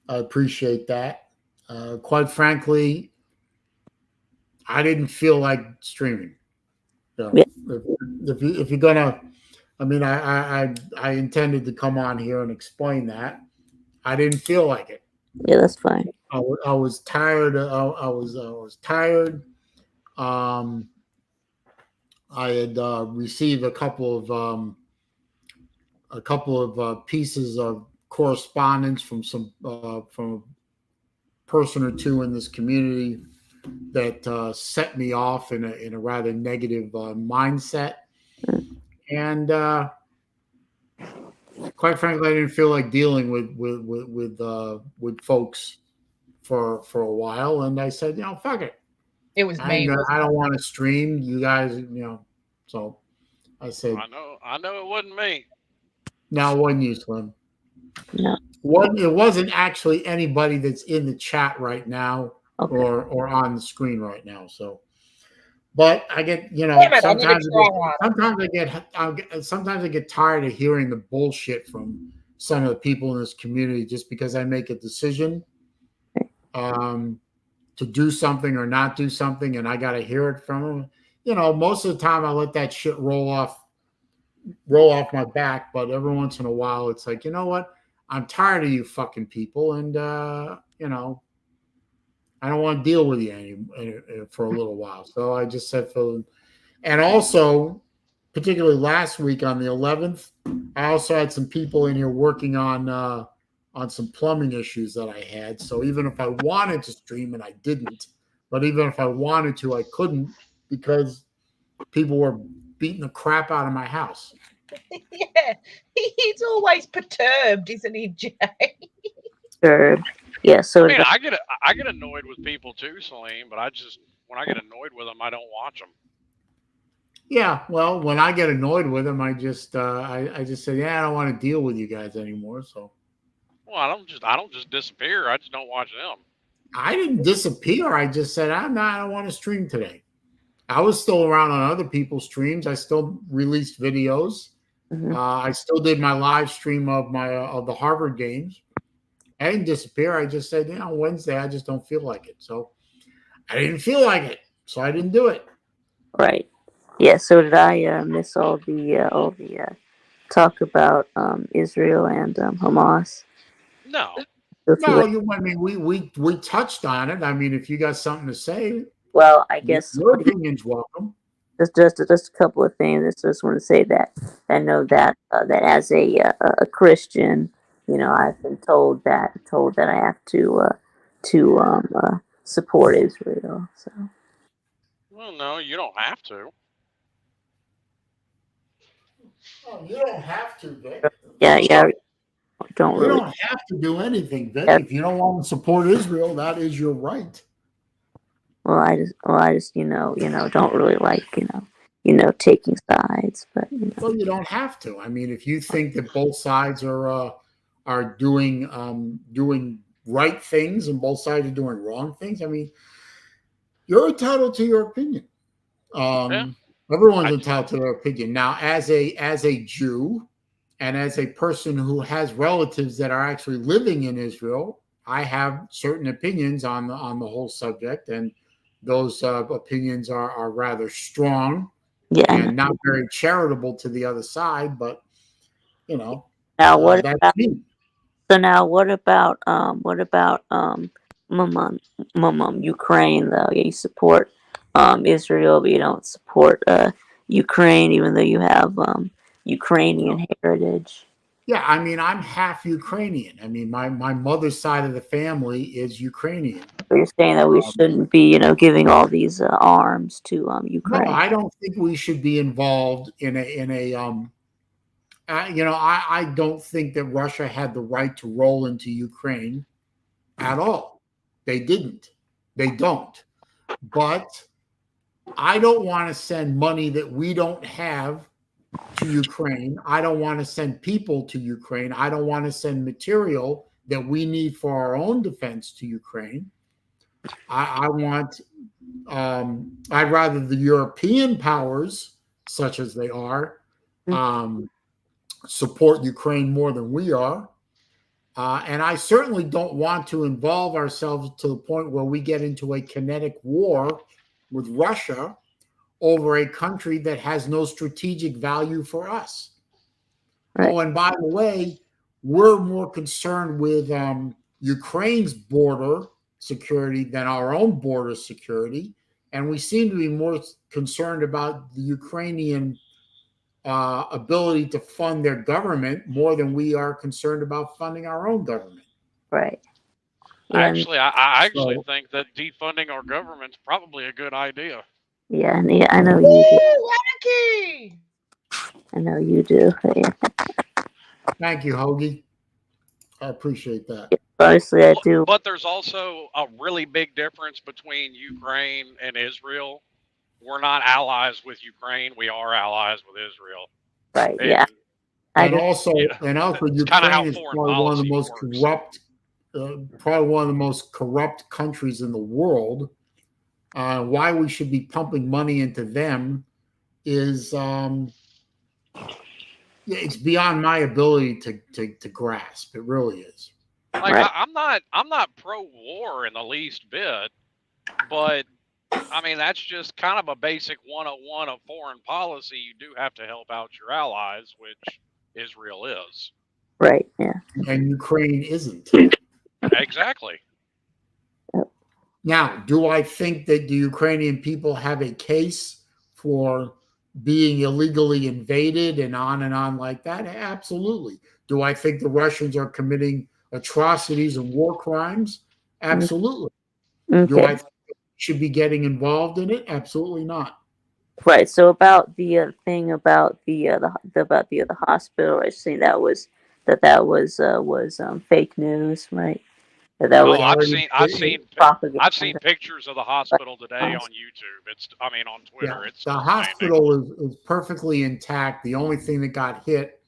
appreciate that. Quite frankly, I didn't feel like streaming. So if you're gonna, I mean, I intended to come on here and explain that. I didn't feel like it. Yeah, that's fine. I was tired. I was tired. I had received a couple of pieces of correspondence from from a person or two in this community that set me off in a rather negative mindset, and quite frankly, I didn't feel like dealing with folks for a while, and I said, fuck it. it was me. I don't want to stream. You guys, So I said, I know it wasn't me. No, it wasn't you, Slim. No. It wasn't actually anybody that's in the chat right now, okay, or on the screen right now. So, but I get, sometimes I get tired of hearing the bullshit from some of the people in this community just because I make a decision to do something or not do something, and I got to hear it from them. Most of the time I let that shit roll off my back, but every once in a while it's like, you know what? I'm tired of you fucking people, and I don't want to deal with you for a little while. So I just said, and also, particularly last week on the 11th, I also had some people in here working on some plumbing issues that I had. So even if I wanted to stream, and I didn't, but even if I wanted to, I couldn't because people were beating the crap out of my house. Yeah, he's always perturbed, isn't he, Jay? Sure. Yeah. So I mean, I get annoyed with people too, Saleen, but when I get annoyed with them, I don't watch them. Yeah, well, when I get annoyed with them, I just say, I don't want to deal with you guys anymore. So. Well, I don't just disappear. I just don't watch them. I didn't disappear. I just said, I don't want to stream today. I was still around on other people's streams. I still released videos. Mm-hmm. I still did my live stream of the Harvard games. I didn't disappear. I just said, Wednesday, I just don't feel like it. So I didn't feel like it. So I didn't do it. Right. Yeah. So did I miss all the talk about Israel and Hamas? No. I mean, we touched on it. I mean, if you got something to say, well, I guess your opinion's welcome. Just a couple of things. I just want to say that I know that that as a Christian, I've been told that I have to support Israel. So. Well, no, you don't have to. Oh, you don't have to, Vic. Yeah. You don't have to do anything, Vic. If you don't want to support Israel, that is your right. Well, I just don't really like taking sides, but well, you don't have to. I mean, if you think that both sides are doing right things and both sides are doing wrong things. I mean, you're entitled to your opinion. Everyone's entitled to their opinion. Now, as a Jew and as a person who has relatives that are actually living in Israel, I have certain opinions on the whole subject, and those opinions are rather strong and not very charitable to the other side. But now that's me. So now, what about Ukraine though? You support Israel, but you don't support Ukraine, even though you have Ukrainian heritage. Yeah, I mean, I'm half Ukrainian. I mean, my mother's side of the family is Ukrainian. So you're saying that we shouldn't be, giving all these arms to Ukraine? No, I don't think we should be involved in a I don't think that Russia had the right to roll into Ukraine at all. They didn't. They don't. But I don't want to send money that we don't have to Ukraine. I don't want to send people to Ukraine. I don't want to send material that we need for our own defense to Ukraine. I'd rather the European powers, such as they are, support Ukraine more than we are. And I certainly don't want to involve ourselves to the point where we get into a kinetic war with Russia over a country that has no strategic value for us. Right. Oh, and by the way, we're more concerned with Ukraine's border security than our own border security. And we seem to be more concerned about the Ukrainian ability to fund their government more than we are concerned about funding our own government. Right. Actually, I actually think that defunding our government's probably a good idea. Yeah, I know you do. I know you do. Thank you, Hoagie. I appreciate that. Honestly, I do. But there's also a really big difference between Ukraine and Israel. We're not allies with Ukraine. We are allies with Israel. Right. And, yeah. And also, Ukraine is probably one of the most corrupt, probably one of the most corrupt countries in the world. Why we should be pumping money into them is it's beyond my ability to grasp. It really is. Like right. I'm not pro-war in the least bit, but I mean that's just kind of a basic 101 of foreign policy. You do have to help out your allies, which Israel is. Right. Yeah. And Ukraine isn't. Exactly. Now, do I think that the Ukrainian people have a case for being illegally invaded and on like that? Absolutely. Do I think the Russians are committing atrocities and war crimes? Absolutely. Okay. Do I think they should be getting involved in it? Absolutely not. Right. So about the thing about the hospital, I see that was fake news, right? I've seen pictures of the hospital today on YouTube. On Twitter. Yeah, the hospital is perfectly intact. The only thing that got hit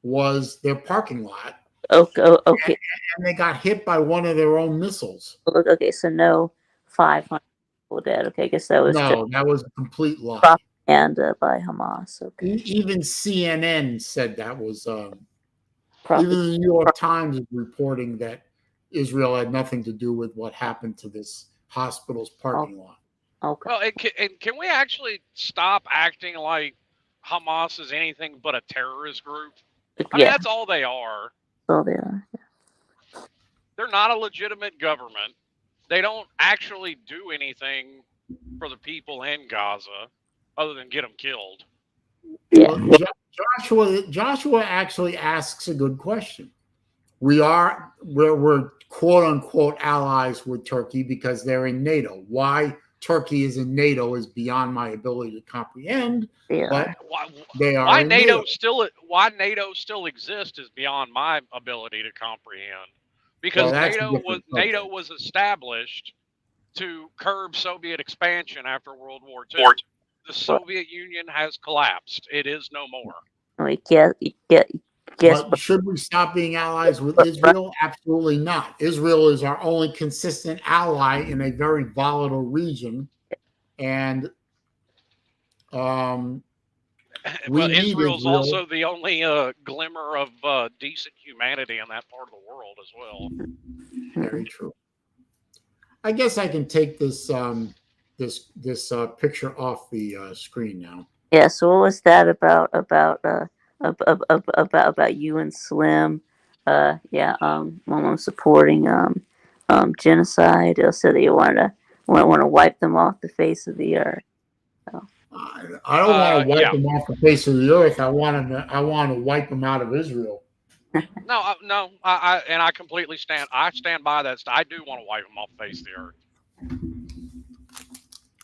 was their parking lot. Okay. And they got hit by one of their own missiles. Okay, so no 500 people dead. Okay, I guess that was that was a complete lie. Propaganda by Hamas. Okay. Even CNN said that was. Even the New York Times is reporting that Israel had nothing to do with what happened to this hospital's parking lot. Okay. Well, can we actually stop acting like Hamas is anything but a terrorist group? I mean, that's all they are. All they are. Yeah. They're not a legitimate government. They don't actually do anything for the people in Gaza other than get them killed. Yeah. Well, Joshua actually asks a good question. We're quote unquote allies with Turkey because they're in NATO. Why Turkey is in NATO is beyond my ability to comprehend. Yeah. But they are. Why NATO still exists is beyond my ability to comprehend. Because NATO was established to curb Soviet expansion after World War II. The Soviet Union has collapsed. It is no more. Like, yeah, Yes, But should we stop being allies with Israel? Absolutely not. Israel is our only consistent ally in a very volatile region, and we Well, need Israel's Israel. also the only glimmer of decent humanity in that part of the world as well. Very true. I guess I can take this this picture off the screen now. Yeah. So what was that about you and Slim? Yeah. I'm supporting genocide. They said that you want to wipe them off the face of the earth. So. I don't want to wipe them off the face of the earth. I want to wipe them out of Israel. No. I completely stand. I stand by that. I do want to wipe them off the face of the earth.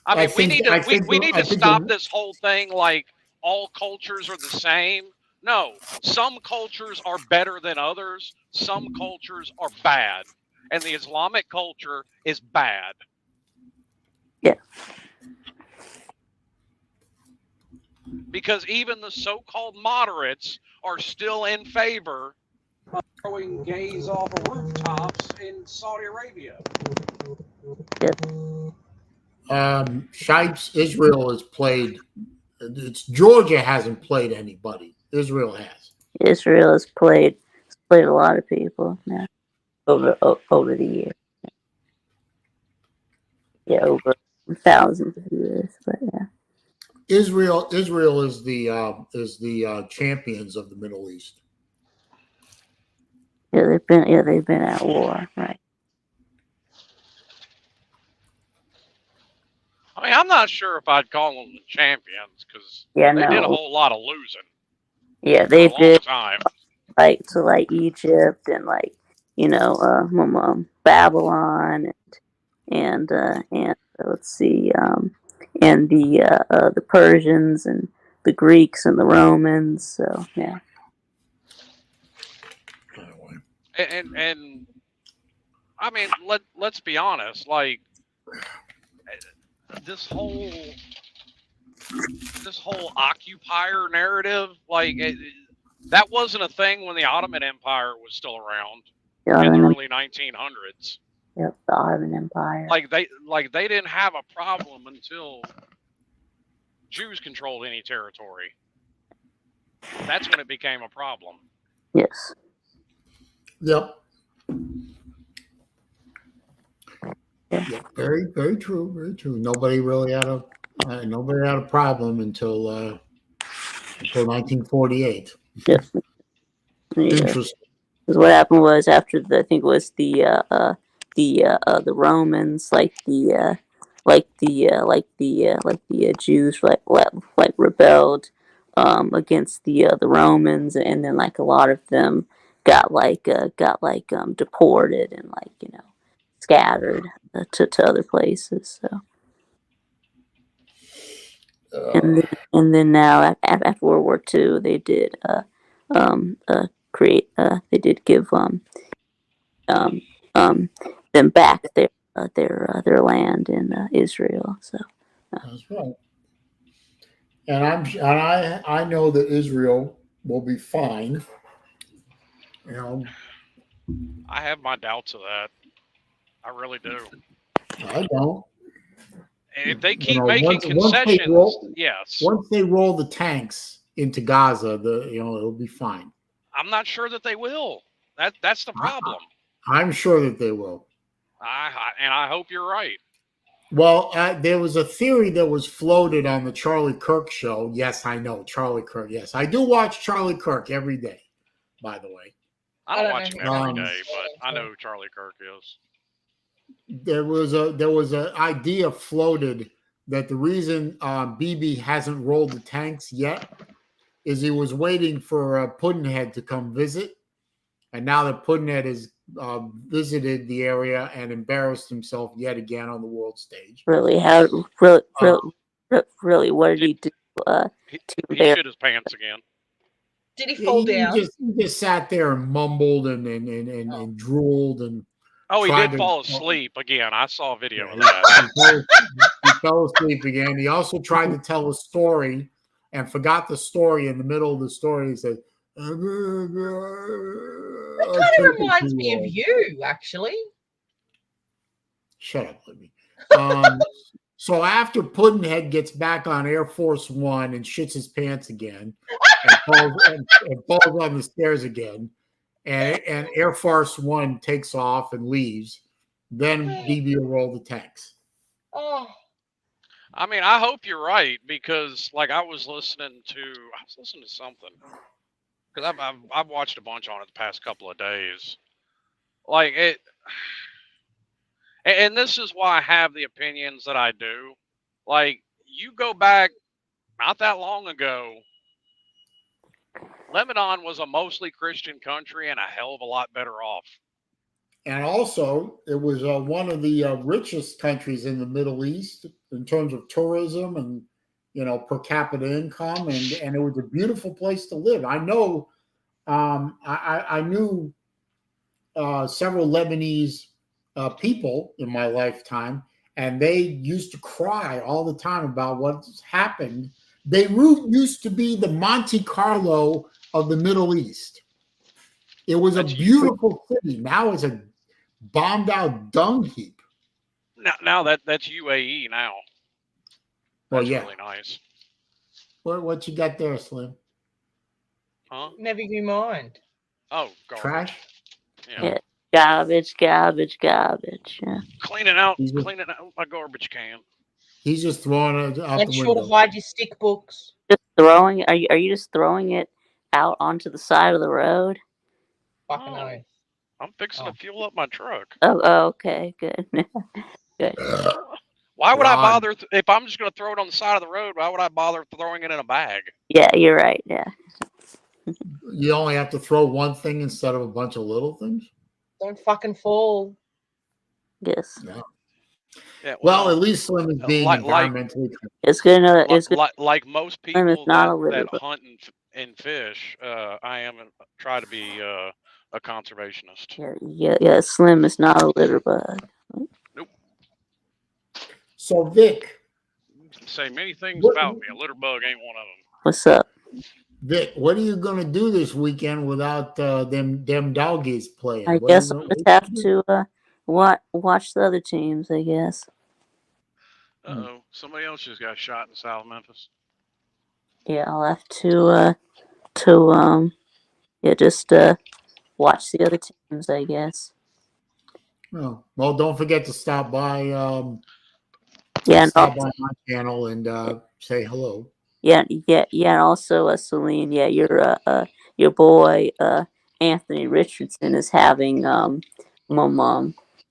I mean, we need to stop this whole thing like all cultures are the same. No, some cultures are better than others. Some cultures are bad, and the Islamic culture is bad. Yeah. Because even the so-called moderates are still in favor of throwing gays off of rooftops in Saudi Arabia. Shipes, Israel has played. It's Georgia hasn't played anybody. Israel has. Israel has played a lot of people now over the years. Yeah, over thousands of years, but yeah. Israel is the champions of the Middle East. Yeah, they've been at war, right? I mean, I'm not sure if I'd call them the champions because they did a whole lot of losing. Yeah, they did. Time. Like Egypt and Babylon and let's see, and the Persians and the Greeks and the Romans. So yeah. And I mean, let's be honest. Like this whole occupier narrative, like that wasn't a thing when the Ottoman Empire was still around in the early 1900s. Yep, the Ottoman Empire. Like they didn't have a problem until Jews controlled any territory. That's when it became a problem. Yes. Yep. Yeah, very, very true. Very true. Nobody really had a problem until 1948. Yeah. Interesting. Because what happened was after I think it was the Romans, the Jews rebelled against the Romans, and then like a lot of them got deported and scattered to other places. So. And then now after World War II, they did they did give them back their land in Israel. So that's right. And I know that Israel will be fine. You know, I have my doubts of that. I really do. I don't. If they keep making concessions, yes. Once they roll the tanks into Gaza, it'll be fine. I'm not sure that they will. That's the problem. I'm sure that they will. I hope you're right. Well, there was a theory that was floated on the Charlie Kirk show. Yes, I know Charlie Kirk. Yes, I do watch Charlie Kirk every day. By the way, I don't watch him every day, but I know who Charlie Kirk is. There was an idea floated that the reason Bibi hasn't rolled the tanks yet is he was waiting for Puddinhead to come visit, and now that Puddinhead has visited the area and embarrassed himself yet again on the world stage. Really, really, what did he do? He shit his pants again. Did he fall down? He just sat there and mumbled and drooled and. Oh, he did fall asleep again. I saw a video of that. He fell asleep again. He also tried to tell a story and forgot the story in the middle of the story. He said, That kind of reminds me of you, actually. Shut up, Libby. So after Puddinhead gets back on Air Force One and shits his pants again, and falls on the stairs again, and Air Force One takes off and leaves, then BB will roll the tanks. Oh, I mean, I hope you're right because, like, I was listening to something because I've watched a bunch on it the past couple of days. Like it, and this is why I have the opinions that I do. Like, you go back not that long ago, Lebanon was a mostly Christian country and a hell of a lot better off. And also, it was one of the richest countries in the Middle East in terms of tourism and, per capita income, and it was a beautiful place to live. I know, I knew several Lebanese people in my lifetime, and they used to cry all the time about what's happened. Beirut used to be the Monte Carlo of the Middle East. It was a beautiful city. Now it's a bombed out dung heap. Now that's UAE now. That's really nice. What you got there, Slim? Huh? Never you mind. Oh, garbage. Trash? Yeah. Garbage. Yeah. Cleaning out my garbage can. He's just throwing it out Make the sure window. to hide your stick books. Just throwing it? Are you just throwing it out onto the side of the road? Fucking no. I'm fixing to fuel up my truck. Oh, okay, good. Good. Why would I bother if I'm just going to throw it on the side of the road? Why would I bother throwing it in a bag? Yeah, you're right. Yeah. You only have to throw one thing instead of a bunch of little things. Don't fucking fall. Yes. Yeah, well, at least Slim is being environmentally. It's good. Like most people that hunt and fish, I am try to be a conservationist. Yeah. Slim is not a litter bug. Nope. So Vic, you can say many things about me. A litter bug ain't one of them. What's up, Vic? What are you gonna do this weekend without them doggies playing? I guess I'll just have to watch the other teams. I guess. Somebody else just got shot in South Memphis. Yeah, I'll have to just watch the other teams, I guess. Oh, well, don't forget to stop by by my channel and say hello. Yeah, and also Saleen, your boy Anthony Richardson is having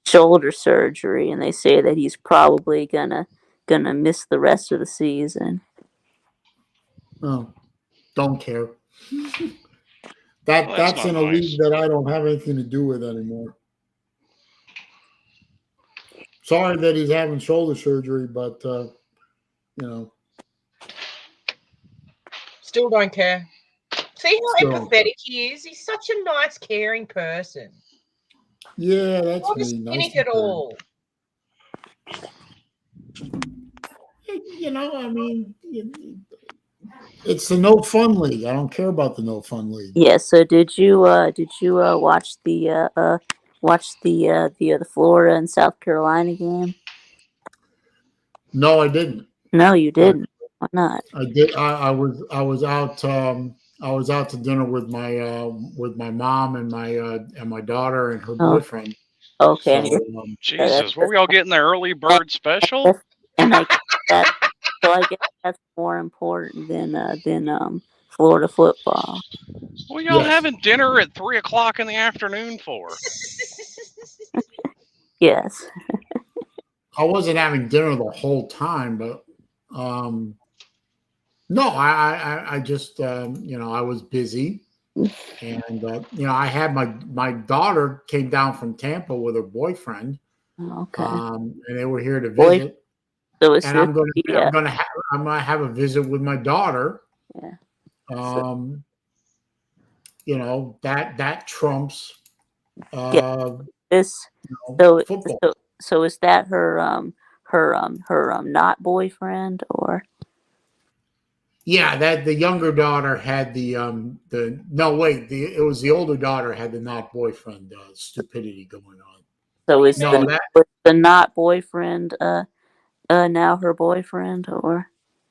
shoulder surgery, and they say that he's probably gonna miss the rest of the season. Oh, don't care. That's in a league that I don't have anything to do with anymore. Sorry that he's having shoulder surgery, but Still don't care. See how empathetic he is? He's such a nice, caring person. Yeah, that's not really nice at all. I mean, it's the no fun league. I don't care about the no fun league. Yeah. So did you watch the Florida and South Carolina game? No, I didn't. No, you didn't. Why not? I did. I was out. I was out to dinner with my mom and my daughter and her boyfriend. Okay. So, Jesus, were we all getting the early bird special? And I guess that's more important than Florida football. What y'all having dinner at 3:00 in the afternoon for? Yes. I wasn't having dinner the whole time, but no, I just I was busy, and I had my daughter came down from Tampa with her boyfriend. Okay. And they were here to visit. And I'm gonna have a visit with my daughter. Yeah. That trumps football. So is that her not boyfriend or? Yeah, that the younger daughter had it was the older daughter had the not boyfriend stupidity going on. So is No, the not boyfriend now her boyfriend, or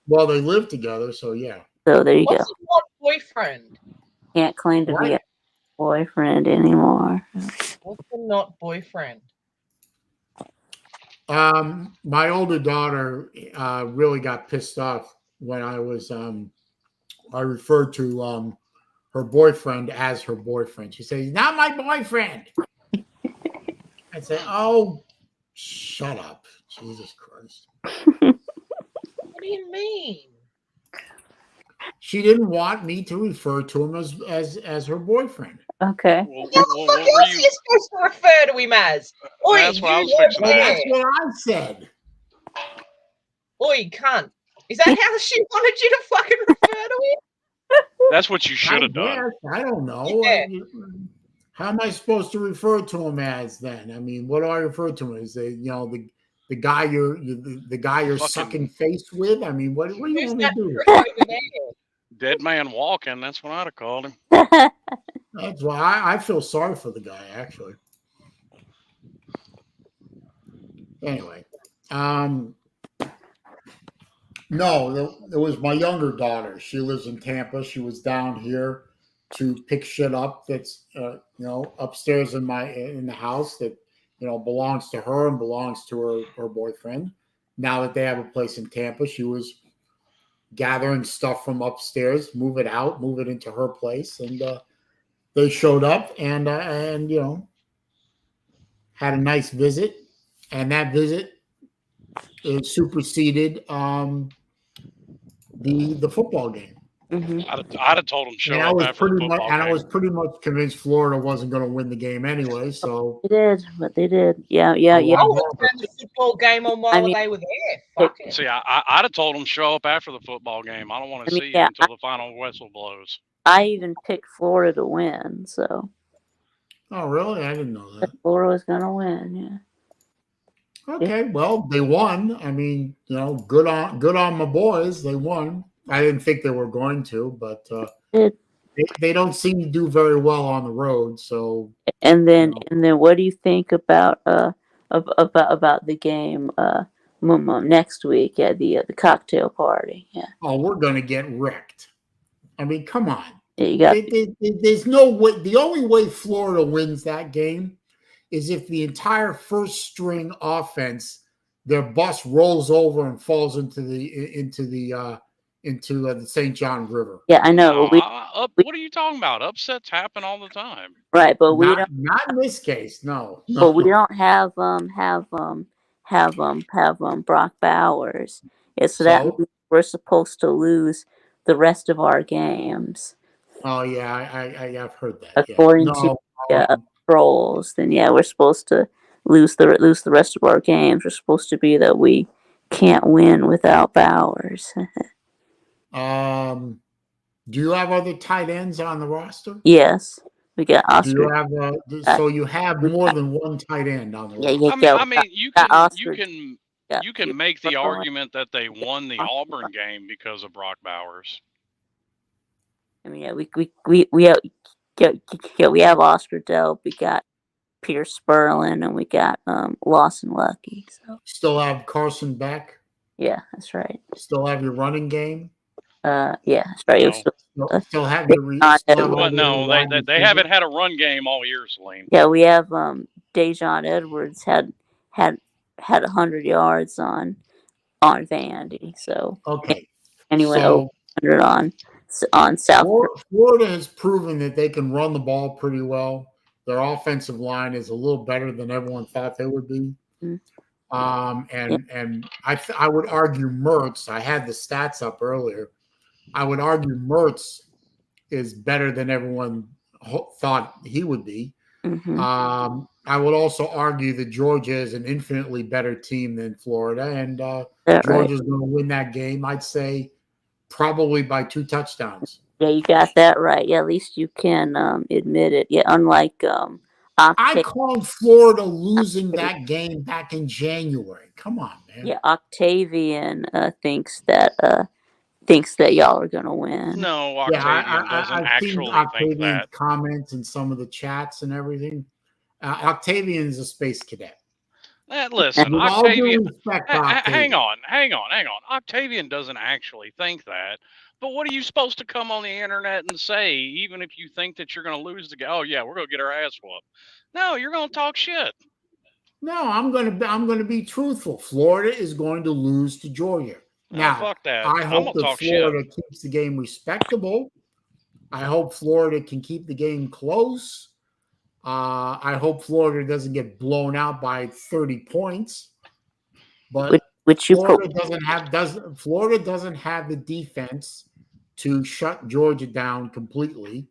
well, they live together, so yeah. so there you What's go. a not boyfriend? Can't claim to be What? a boyfriend anymore. What's a not boyfriend? My older daughter really got pissed off when I referred to her boyfriend as her boyfriend. She said, "He's not my boyfriend." I said, "Oh, shut up, Jesus Christ." What do you mean? She didn't want me to refer to him as her boyfriend. Okay. Well, What the fuck were else you? are you supposed to refer to him as? Oi, That's what I you was fixing to over Well, ask. that's there. what I said. Oi, cunt. Is that how she wanted you to fucking refer to him? That's what you should I have done. guess. I don't know. Yeah. How am I supposed to refer to him as then? I mean, what do I refer to him as? The guy the guy you're Fucking- sucking face with? I mean, what do you Who's want me that to do here? prick over there? Dead man walking. That's what I'd have called him. That's why I feel sorry for the guy, actually. Anyway, no, it was my younger daughter. She lives in Tampa. She was down here to pick shit up that's upstairs in the house that belongs to her and belongs to her boyfriend. Now that they have a place in Tampa, she was gathering stuff from upstairs, move it out, move it into her place, and they showed up and had a nice visit, and that visit superseded the football game. Mhm. I'd have told him show And up after the football game. I was pretty much convinced Florida wasn't going to win the game anyway. So They did, but they did. Yeah. I would have turned the football game on while they were there. Fuck it. See, I'd have told him show up after the football game. I don't want to see you until the final whistle blows. I even picked Florida to win, so. Oh, really? I didn't know that. Florida was going to win, yeah. Okay, well, they won. I mean, good on my boys. They won. I didn't think they were going to, but they don't seem to do very well on the road. So, and then what do you think about the game next week? Yeah, the cocktail party. Yeah. Oh, we're gonna get wrecked. I mean, come on. Yeah, you got. There's no way. The only way Florida wins that game is if the entire first string offense, their bus rolls over and falls into the St. John River. Yeah, I know. No, what are you talking about? Upsets happen all the time. Right, but we don't. Not in this case, no. But we don't have Brock Bowers. It's so that we're supposed to lose the rest of our games. Oh yeah, I've heard that. According to trolls, then yeah, we're supposed to lose the rest of our games. We're supposed to be that we can't win without Bowers. Do you have other tight ends on the roster? Yes, we got Oscar. Do you have so you have more than one tight end on the roster? Yeah, I mean, you can make the argument that they won the Auburn game because of Brock Bowers. I mean, yeah, we have Oscar Delp, we got Pierce Sperlin, and we got Lawson Lucky. So still have Carson Beck. Yeah, that's right. Still have your running game. Yeah, that's right. No. Still have your no, they haven't had a run game all year, Saleen. Yeah, we have Dejon Edwards had 100 yards on Vandy. So okay, and he went over 100 on South. Florida has proven that they can run the ball pretty well. Their offensive line is a little better than everyone thought they would be. Mm-hmm. And I would argue Mertz. I had the stats up earlier. I would argue Mertz is better than everyone thought he would be. Mm-hmm. I would also argue that Georgia is an infinitely better team than Florida, and Georgia's going to win that game. I'd say probably by 2 touchdowns. Yeah, you got that right. Yeah, at least you can admit it. Yeah, unlike I called Florida losing that game back in January. Come on, man. Yeah, Octavian thinks that thinks that y'all are gonna win. No, Octavian doesn't I've seen actually think Octavian's that. comments in some of the chats and everything. Octavian's a space cadet. Listen, With all due Octavian. respect to Hang Octavian. on. Octavian doesn't actually think that. But what are you supposed to come on the internet and say, even if you think that you're going to lose the game? Oh yeah, we're going to get our ass whooped. No, you're going to talk shit. No, I'm going to be truthful. Florida is going to lose to Georgia. Now, fuck that. I hope gonna that talk Florida shit. keeps the game respectable. I hope Florida can keep the game close. I hope Florida doesn't get blown out by 30 points. But Florida doesn't have the defense to shut Georgia down completely,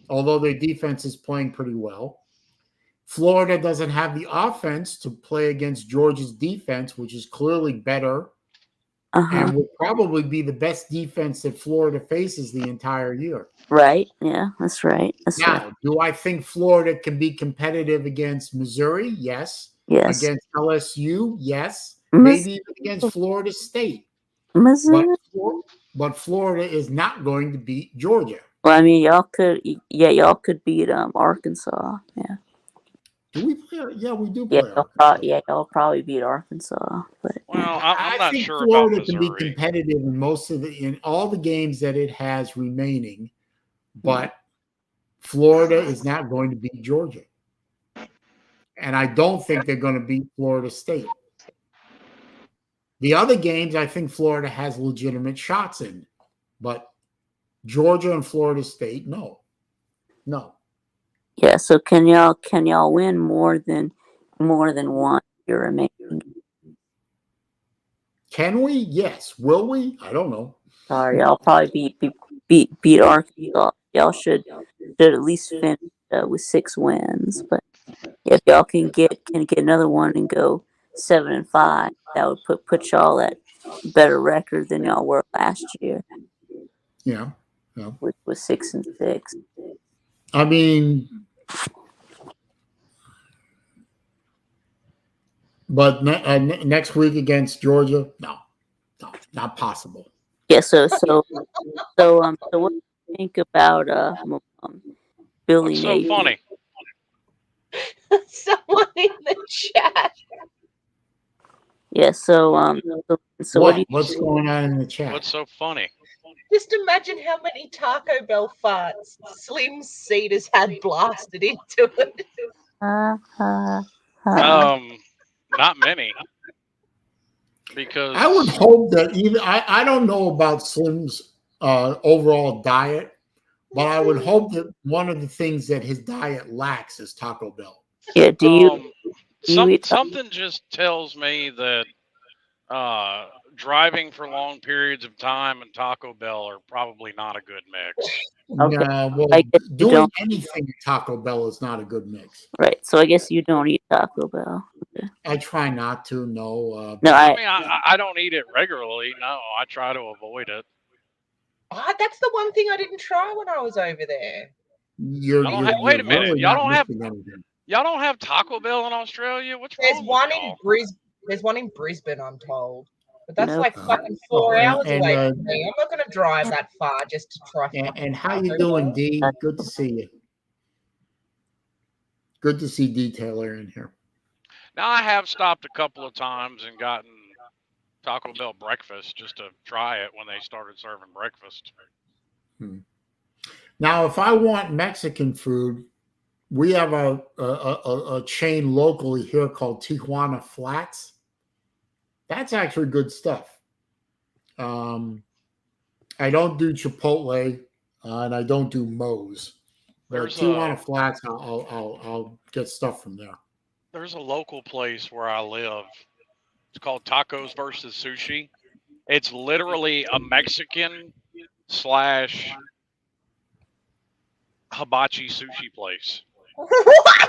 although their defense is playing pretty well. Florida doesn't have the offense to play against Georgia's defense, which is clearly better and will probably be the best defense that Florida faces the entire year. Right. Yeah, that's right. Do I think Florida can be competitive against Missouri? Yes. Yes. Against LSU? Yes. Maybe even against Florida State. But Florida is not going to beat Georgia. Well, I mean, y'all could beat Arkansas. Yeah. Do we play? Yeah, we do play. Y'all probably beat Arkansas. But well, I'm not think sure Florida about can Missouri. be competitive in all the games that it has remaining, but Florida is not going to beat Georgia, and I don't think they're going to beat Florida State. The other games, I think Florida has legitimate shots in, but Georgia and Florida State, no. Yeah, so can y'all win more than one year remaining? Can we? Yes. Will we? I don't know. Sorry, y'all probably beat Arkansas. Y'all should at least finish with 6 wins. But if y'all can get another one and go 7-5, that would put y'all at better record than y'all were last year. Yeah. With 6-6. I mean, but next week against Georgia, no, not possible. Yeah. So what do you think about Billy What's so Nate? funny? Someone in the chat. Yeah. So what's going on in the chat? What's so funny? Just imagine how many Taco Bell farts Slim's seed has had blasted into it. Not many. Because I would hope that I don't know about Slim's overall diet, but I would hope that one of the things that his diet lacks is Taco Bell. Yeah, something just tells me that driving for long periods of time and Taco Bell are probably not a good mix. Okay. Doing anything at Taco Bell is not a good mix. Right. So I guess you don't eat Taco Bell. Okay. I try not to. No. I don't eat it regularly. No, I try to avoid it. Oh, that's the one thing I didn't try when I was over there. Wait a minute. Y'all don't have Taco Bell in Australia? What's wrong with y'all? There's one in Brisbane, I'm told. But that's like fucking 4 hours away from me. I'm not going to drive that far just to try. And how you doing, D? Good to see you. Good to see D Taylor in here. Now, I have stopped a couple of times and gotten Taco Bell breakfast just to try it when they started serving breakfast. Now, if I want Mexican food, we have a chain locally here called Tijuana Flats. That's actually good stuff. I don't do Chipotle and I don't do Moe's. But Tijuana Flats, I'll get stuff from there. There's a local place where I live. It's called Tacos versus Sushi. It's literally a Mexican / hibachi sushi place.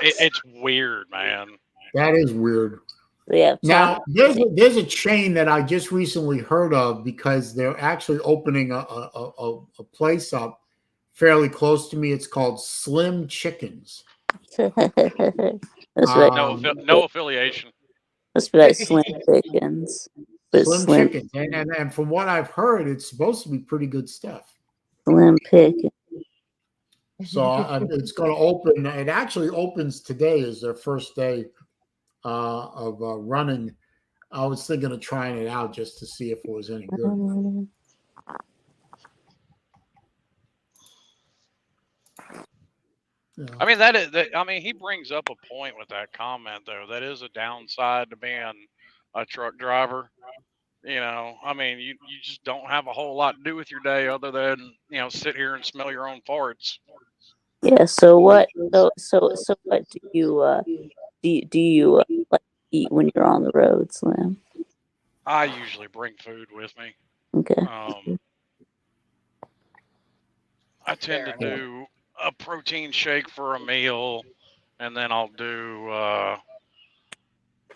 It's weird, man. That is weird. Yeah. Now there's a chain that I just recently heard of because they're actually opening a place up fairly close to me. It's called Slim Chickens. That's right. No affiliation. Let's be like Slim Chickens. but Slim slim, chickens, and from what I've heard, it's supposed to be pretty good stuff. slim pick. So it's going to open. It actually opens today. Is their first day of running. I was thinking of trying it out just to see if it was any good. Yeah. I mean, that is. I mean, he brings up a point with that comment, though. That is a downside to being a truck driver. You know, I mean, you just don't have a whole lot to do with your day other than sit here and smell your own farts. Yeah. So what? So what do you like to eat when you're on the road, Slim? I usually bring food with me. Okay. I tend to do a protein shake for a meal, and then I'll do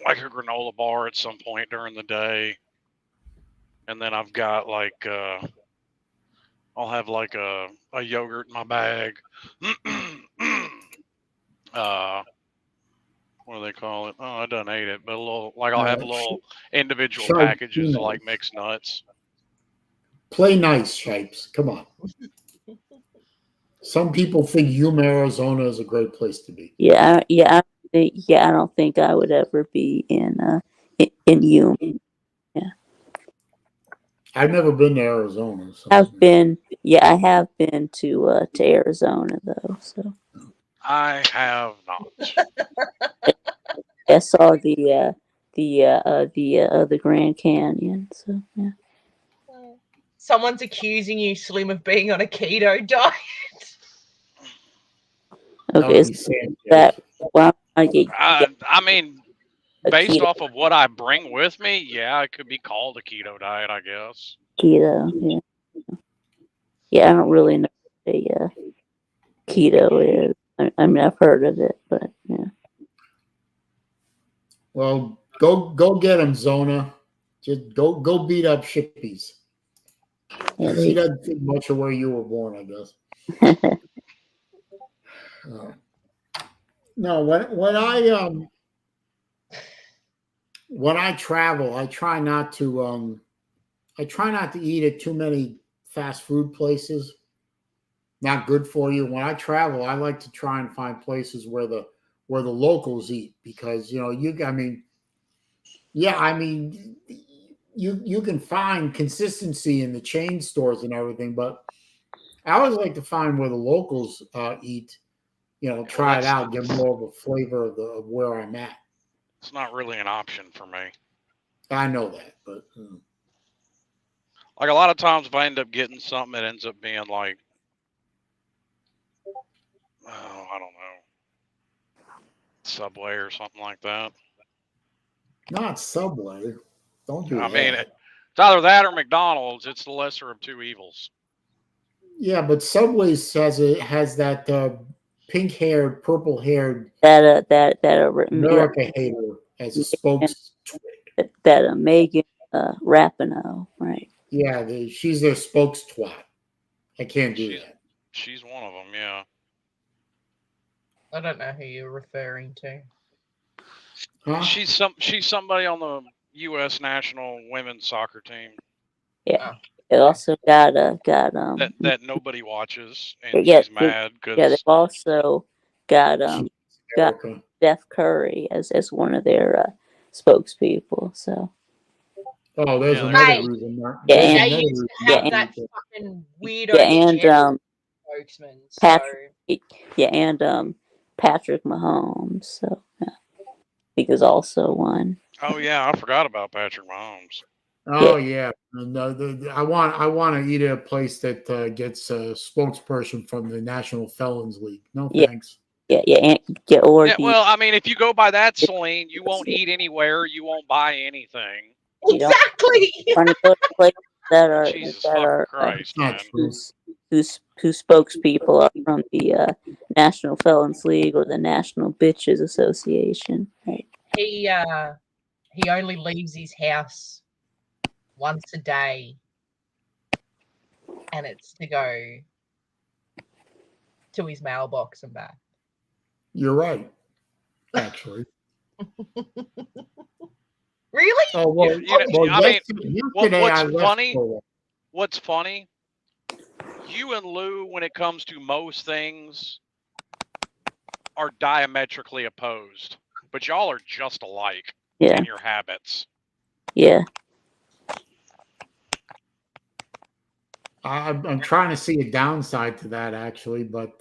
like a granola bar at some point during the day, and then I've got like I'll have like a yogurt in my bag. What do they call it? Oh, I done ate it, but a little I'll have a little individual packages of like mixed nuts. Play nice, Shapes. Come on. Some people think Yuma, Arizona is a great place to be. I don't think I would ever be in Yuma. Yeah. I've never been to Arizona. So. I have been to Arizona though. So I have not. I saw the Grand Canyon. So yeah. Someone's accusing you, Slim, of being on a keto diet. Okay, so that I mean, based off of what I bring with me, yeah, it could be called a keto diet, I guess. Keto, yeah. Yeah, I don't really know what a keto is. I mean, I've heard of it, but yeah. Well, go get them, Zona. Just go beat up Shippies. Yeah, she doesn't think much of where you were born, I guess. No, when I travel, I try not to eat at too many fast food places. Not good for you. When I travel, I like to try and find places where the locals eat because you can find consistency in the chain stores and everything, but I always like to find where the locals eat. Try it out, get more of a flavor of where I'm at. It's not really an option for me. I know that, but like a lot of times, if I end up getting something, it ends up being like, oh, I don't know, Subway or something like that. Not Subway. Don't do that. I mean, it's either that or McDonald's. It's the lesser of two evils. Yeah, but Subway's has that pink-haired, purple-haired America hater as a spokes. That Megan Rapinoe, right? Yeah, she's their spokes twat. I can't do that. She's one of them, yeah. I don't know who you're referring to. Huh? She's somebody on the U.S. national women's soccer team. Yeah. It also got that nobody watches, and she's mad because they've also got Steph Curry as one of their spokespeople. So. Oh, there's another reason. They used to have that fucking weirdo spokesman. And Patrick Mahomes. So yeah, because also one. Oh yeah, I forgot about Patrick Mahomes. Oh yeah, and, I want to eat at a place that gets a spokesperson from the National Felons League. No thanks. Well, I mean, if you go by that, Saleen, you won't eat anywhere. You won't buy anything. Exactly. Want to go to places that are Jesus fucking Christ, man. Whose spokespeople are from the National Felons League or the National Bitches Association. Right. He only leaves his house once a day, and it's to go to his mailbox and back. You're right, actually. Really? Oh well, I mean, yesterday what's I left funny? for- What's funny? You and Lou, when it comes to most things, are diametrically opposed, but y'all are just alike Yeah. in your habits. Yeah. I'm trying to see a downside to that actually, but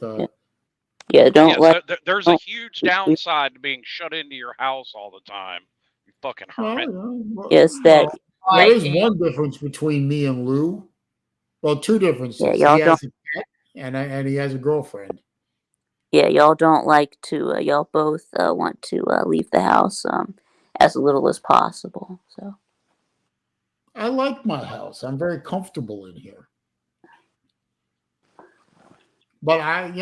Yeah. Don't Yes, let. there's a huge downside to being shut into your house all the time. You fucking hermit. Yes, that. There is one difference between me and Lou. Well, two differences. Yeah, y'all he has a pet and he has a girlfriend. Yeah, y'all don't like to. Y'all both want to leave the house as little as possible. So. I like my house. I'm very comfortable in here. But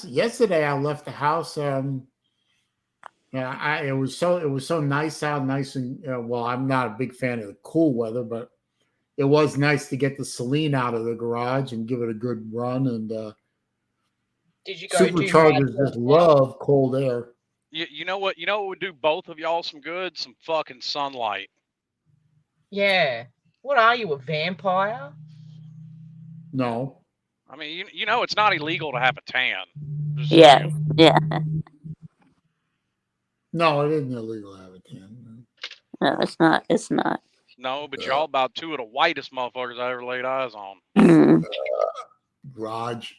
yesterday I left the house. Yeah, it was so nice out, nice and well. I'm not a big fan of the cool weather, but it was nice to get the Saleen out of the garage and give it a good run. And did you go superchargers just love cold air. You know what? You know what would do both of y'all some good? Some fucking sunlight. Yeah. What are you, a vampire? No. I mean, you know it's not illegal to have a tan. Just Yeah. saying. Yeah. No, it isn't illegal to have a tan. No, it's not. It's not. No, but y'all about two of the whitest motherfuckers I ever laid eyes on. Garage.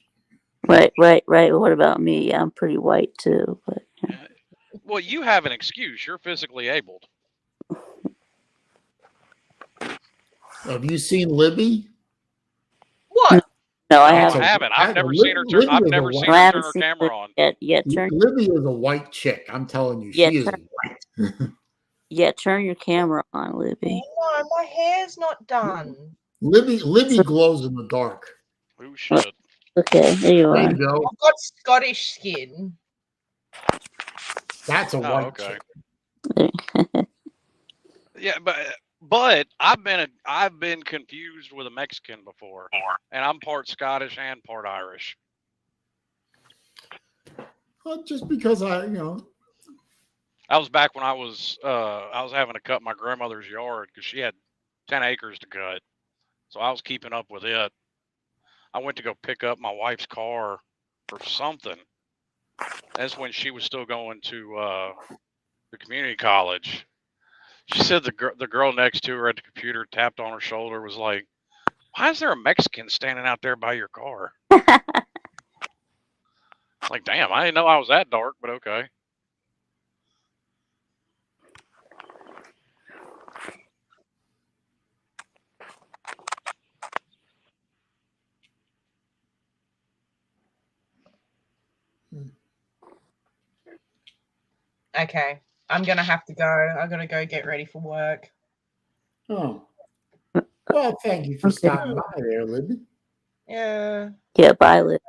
Right. What about me? I'm pretty white too, but. Well, you have an excuse. You're physically abled. Have you seen Libby? What? No, I haven't. I've never seen her turn. I've never seen her turn her camera on. Libby is a white chick. I'm telling you, she is white. Yeah, turn your camera on, Libby. Oh, no, my hair's not done. Libby glows in the dark. Who should? Okay, there you are. There you go. I've got Scottish skin. That's a white chick. Yeah, but I've been confused with a Mexican before, and I'm part Scottish and part Irish. Well, just because that was back when I was having to cut my grandmother's yard because she had 10 acres to cut, so I was keeping up with it. I went to go pick up my wife's car for something. That's when she was still going to the community college. She said the girl next to her at the computer tapped on her shoulder, was like, "Why is there a Mexican standing out there by your car?" Like, damn, I didn't know I was that dark, but okay. Okay, I'm gonna have to go. I'm gonna go get ready for work. Oh, well, thank you for stopping by there, Libby. Yeah. Yeah, bye, Libby.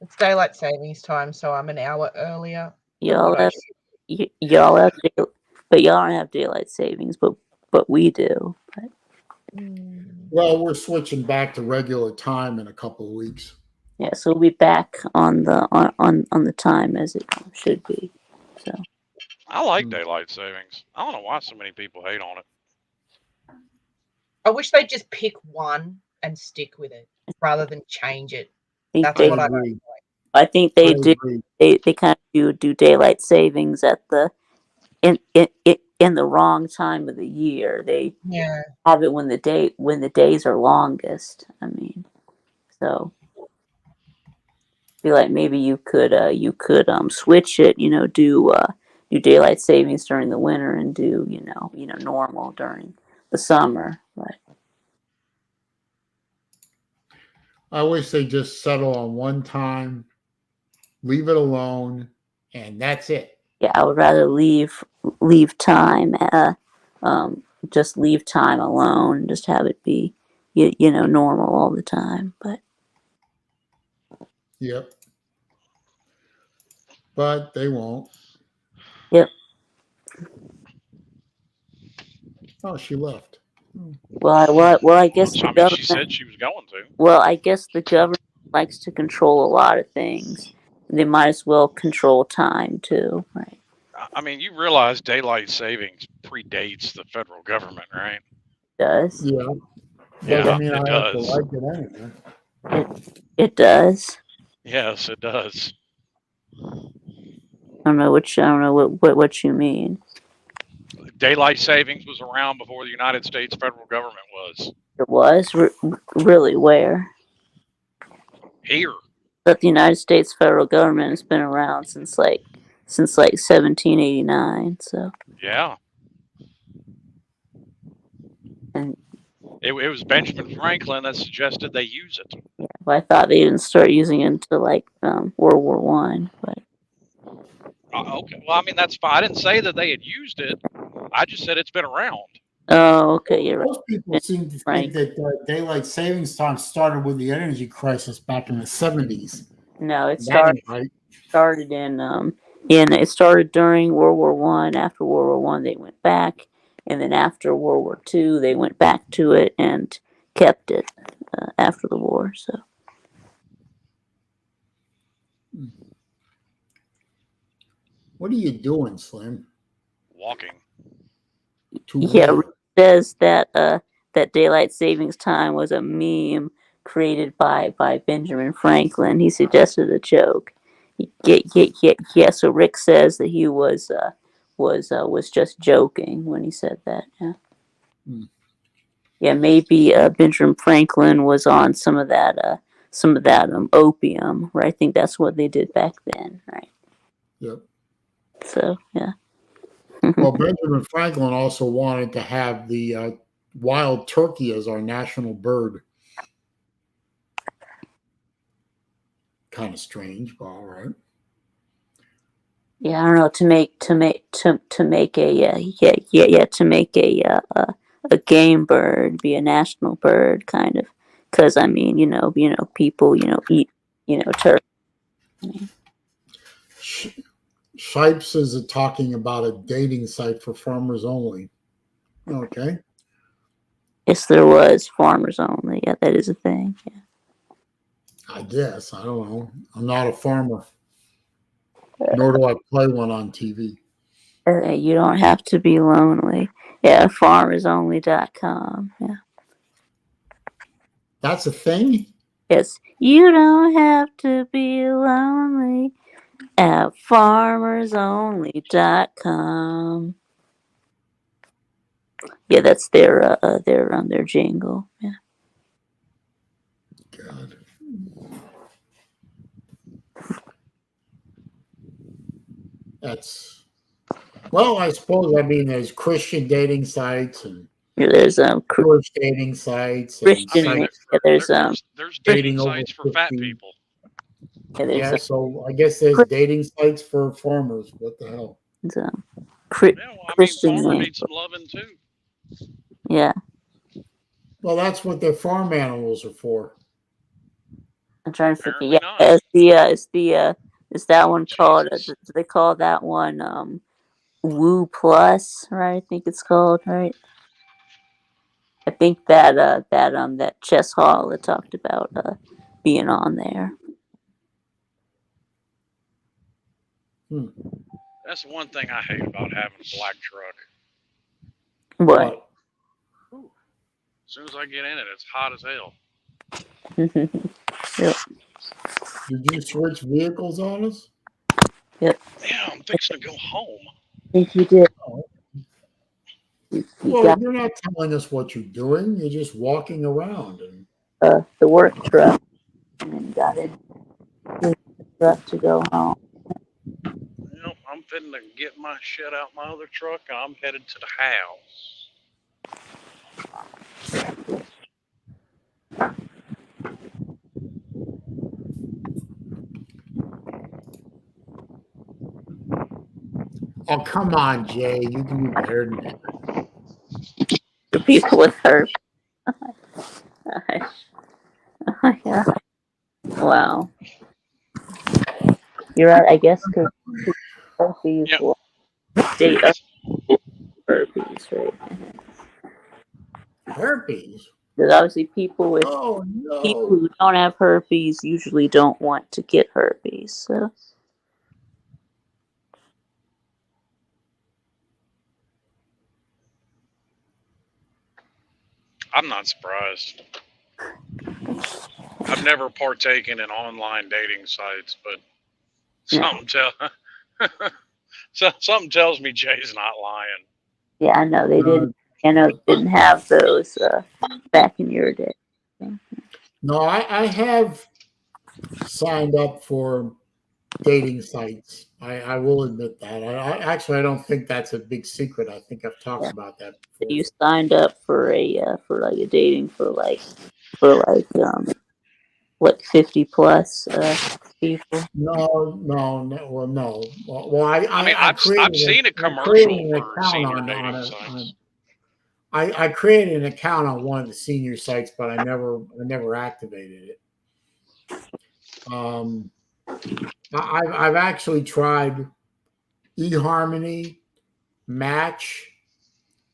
It's daylight savings time, so I'm an hour earlier. Y'all have, but y'all don't have daylight savings, but we do. Right? Well, we're switching back to regular time in a couple of weeks. Yeah, so we'll be back on the time as it should be. So I like daylight savings. I don't know why so many people hate on it. I wish they'd just pick one and stick with it rather than change it. That's what I like. I think they do. They kind of do daylight savings at the in the wrong time of the year. They have it when the days are longest. I mean, so feel like maybe you could switch it. Do daylight savings during the winter and do normal during the summer. But I wish they just settle on one time, leave it alone, and that's it. Yeah, I would rather leave time. Just leave time alone. Just have it be, normal all the time. But yep. But they won't. Yep. Oh, she left. Well, I guess the government. She said she was going to. Well, I guess the government likes to control a lot of things. They might as well control time too, right? I mean, you realize daylight savings predates the federal government, right? Does. Yeah. Yeah, Doesn't mean it I have to does. like it anyway. It does. Yes, it does. I don't know what you mean. Daylight savings was around before the United States federal government was. It was really where? Here. But the United States federal government has been around since like 1789. So. Yeah. And it was Benjamin Franklin that suggested they use it. yeah, well, I thought they didn't start using it until like World War One, but. Okay. Well, I mean that's fine. I didn't say that they had used it. I just said it's been around. Oh, okay, you're right. Most people seem to think that daylight savings time started with the energy crisis back in the 70s. No, it That ain't right. started it started during World War One. After World War One, they went back, and then after World War Two, they went back to it and kept it after the war. So. What are you doing, Slim? Walking. Yeah, Rick says that that daylight savings time was a meme created by Benjamin Franklin. He suggested a joke. Yeah. So Rick says that he was just joking when he said that. Yeah. Yeah, maybe Benjamin Franklin was on some of that opium, right? I think that's what they did back then, right? Yep. So yeah. Well, Benjamin Franklin also wanted to have the wild turkey as our national bird. Kind of strange, but all right. Yeah, I don't know, to make a game bird be a national bird, kind of, because I mean, people, eat, turkey. Shipes is talking about a dating site for farmers only. Okay. Yes, there was farmers only. Yeah, that is a thing. Yeah. I guess. I don't know. I'm not a farmer, nor do I play one on TV. You don't have to be lonely. Yeah, farmersonly.com. Yeah. That's a thing? Yes, you don't have to be lonely at farmersonly.com. Yeah, that's their jingle. Yeah. God. That's, well, I suppose, I mean, there's Christian dating sites and There's Jewish dating sites and Christian. sites There's dating over sites for fat 50. people. Yeah, so I guess there's dating sites for farmers. What the hell? Yeah, well, I mean, farmer needs some loving too. Yeah. Well, that's what their farm animals are for. I'm trying to forget. Yeah, is that one called? Do they call that one Woo Plus? Right, I think it's called, right. I think that Chess Hall that talked about being on there. That's the one thing I hate about having a black truck. What? As soon as I get in it, it's hot as hell. Yep. Did you switch vehicles on us? Yep. Yeah, I'm fixing to go home. I think you did. Well, you're not telling us what you're doing. You're just walking around. And the work truck, and then got in the truck to go home. Yep, I'm fitting to get my shit out my other truck, and I'm headed to the house. oh, come on, Jay. You can do better than that. For people with herpes. Yeah. Wow. You're right. I guess because herpes will date up herpes, right? Herpes? Because obviously people who don't have herpes usually don't want to get herpes. So. I'm not surprised. I've never partaken in online dating sites, but something tells me Jay's not lying. Yeah, I know they didn't. I know didn't have those back in your day. No, I have signed up for dating sites. I will admit that. I don't think that's a big secret. I think I've talked about that before. You signed up for like a dating for like what 50 plus people. No. Well, no. Well, I've seen a commercial for senior dating sites. I created an account on one of the senior sites, but I never activated it. I've actually tried eHarmony, Match,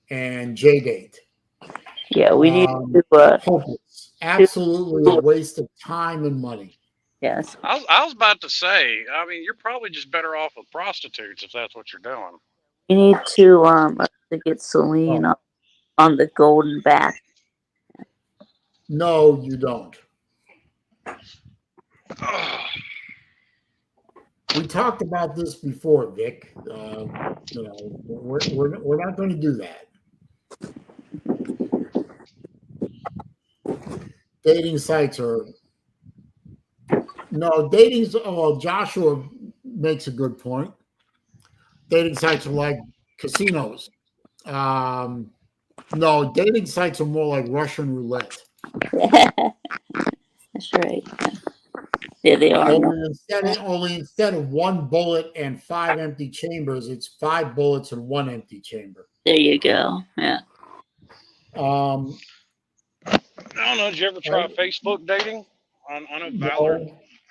and JDate. Yeah, we need to hopeless. Absolutely a waste of time and money. Yes. I was about to say, I mean, you're probably just better off with prostitutes if that's what you're doing. You need to get Saleen on the golden back. No, you don't. We talked about this before, Vic. We're not going to do that. Dating sites are dating's. Well, Joshua makes a good point. Dating sites are like casinos. No, dating sites are more like Russian roulette. That's right. Yeah, they are. Only instead of one bullet and 5 empty chambers, it's 5 bullets and 1 empty chamber. There you go. Yeah. I don't know. Did you ever try Facebook dating? I know Valor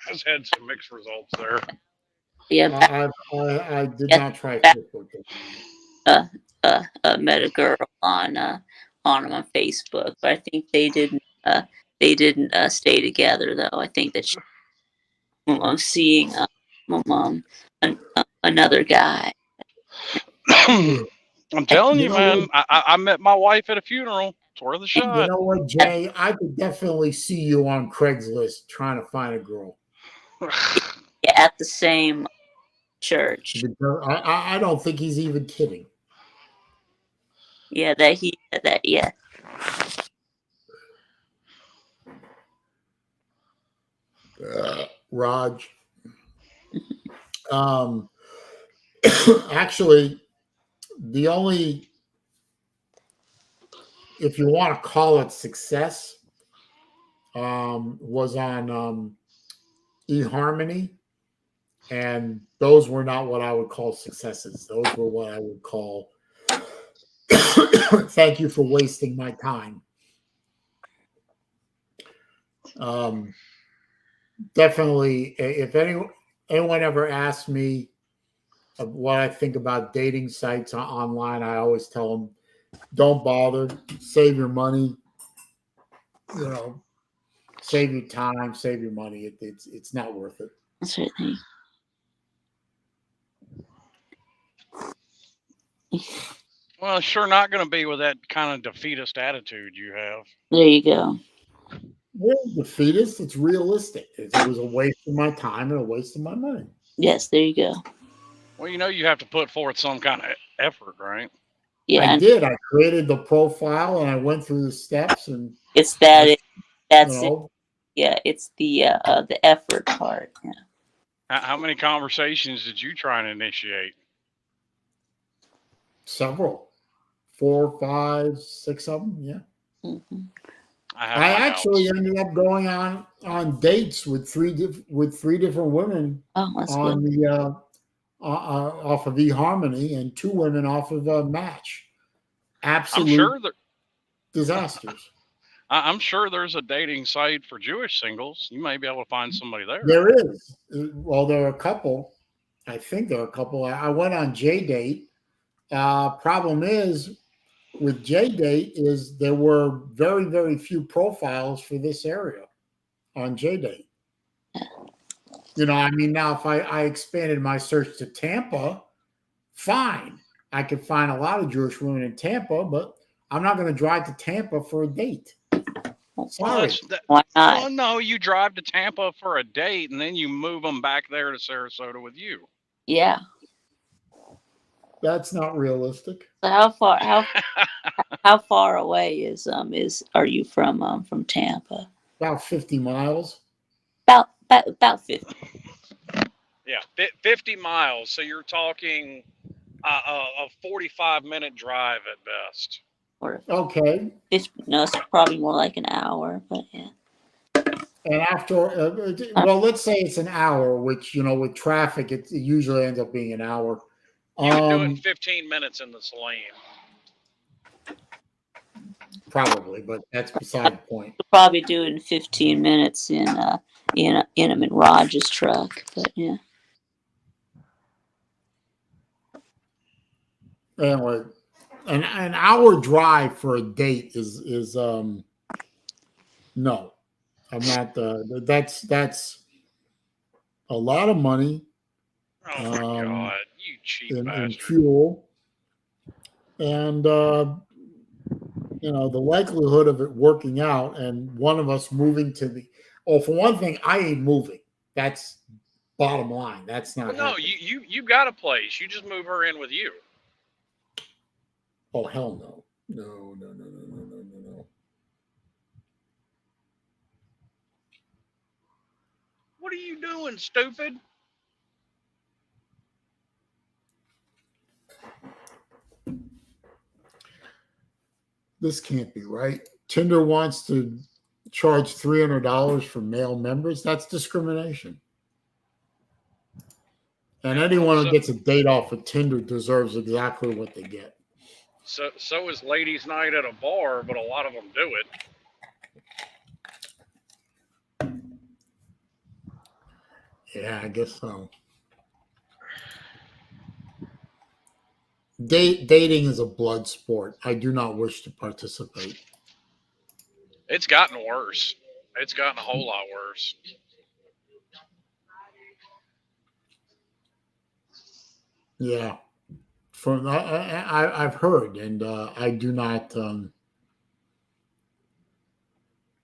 has had some mixed results there. Yeah, I did not try Facebook dating. Met a girl on Facebook, but I think they didn't stay together though. I think that I'm seeing another guy. I'm telling you, man. I met my wife at a funeral. It's worth a shot. You know what, Jay? I could definitely see you on Craigslist trying to find a girl. Yeah, at the same church. I don't think he's even kidding. Yeah, yeah. Raj. Actually, the only, if you want to call it success, was on eHarmony, and those were not what I would call successes. Those were what I would call thank you for wasting my time. Definitely, if anyone ever asks me what I think about dating sites online, I always tell them, don't bother, save your money, save your time, save your money. It's not worth it. That's right. Well, it's sure not going to be with that kind of defeatist attitude you have. There you go. Well, defeatist, it's realistic. It was a waste of my time and a waste of my money. Yes, there you go. Well, you have to put forth some kind of effort, right? Yeah, I did. I created the profile and I went through the steps, and it's that's it. Yeah, it's the effort part. Yeah. How many conversations did you try and initiate? Several, 4, 5, 6 of them. Yeah. Mm-hmm. I actually ended up going on dates with three different women on good. the off of eHarmony, and 2 women off of Match. Absolute disasters. I'm sure there's a dating site for Jewish singles. You may be able to find somebody there. There is. Well, there are a couple. I think there are a couple. I went on JDate. Problem is, with JDate is there were very, very few profiles for this area on JDate. Now if I expanded my search to Tampa, fine. I could find a lot of Jewish women in Tampa, but I'm not going to drive to Tampa for a date. Sorry. Why not? Well, no, you drive to Tampa for a date, and then you move them back there to Sarasota with you. Yeah. That's not realistic. So how far away are you from Tampa? About 50 miles. About 50. Yeah, 50 miles. So you're talking a 45-minute drive at best. Or Okay. no, it's probably more like an hour, but yeah. And after, well, let's say it's an hour, which, with traffic, it usually ends up being an hour. You can do it in 15 minutes in the Saleen. Probably, but that's beside the point. We'll probably do it in 15 minutes in Raj's truck, but yeah. Anyway, an hour drive for a date is no. I'm not. That's a lot of money. Oh my God, you cheap in bastard! Fuel, and the likelihood of it working out, and one of us moving to the. Oh, for one thing, I ain't moving. That's bottom line. That's not. Well, no, you got a place. You just move her in with you. Oh hell no! No. What are you doing, stupid? This can't be right. Tinder wants to charge $300 for male members. That's discrimination. And anyone who gets a date off of Tinder deserves exactly what they get. So is ladies' night at a bar, but a lot of them do it. Yeah, I guess so. Dating is a blood sport. I do not wish to participate. It's gotten worse. It's gotten a whole lot worse. Yeah, I've heard, and I do not. I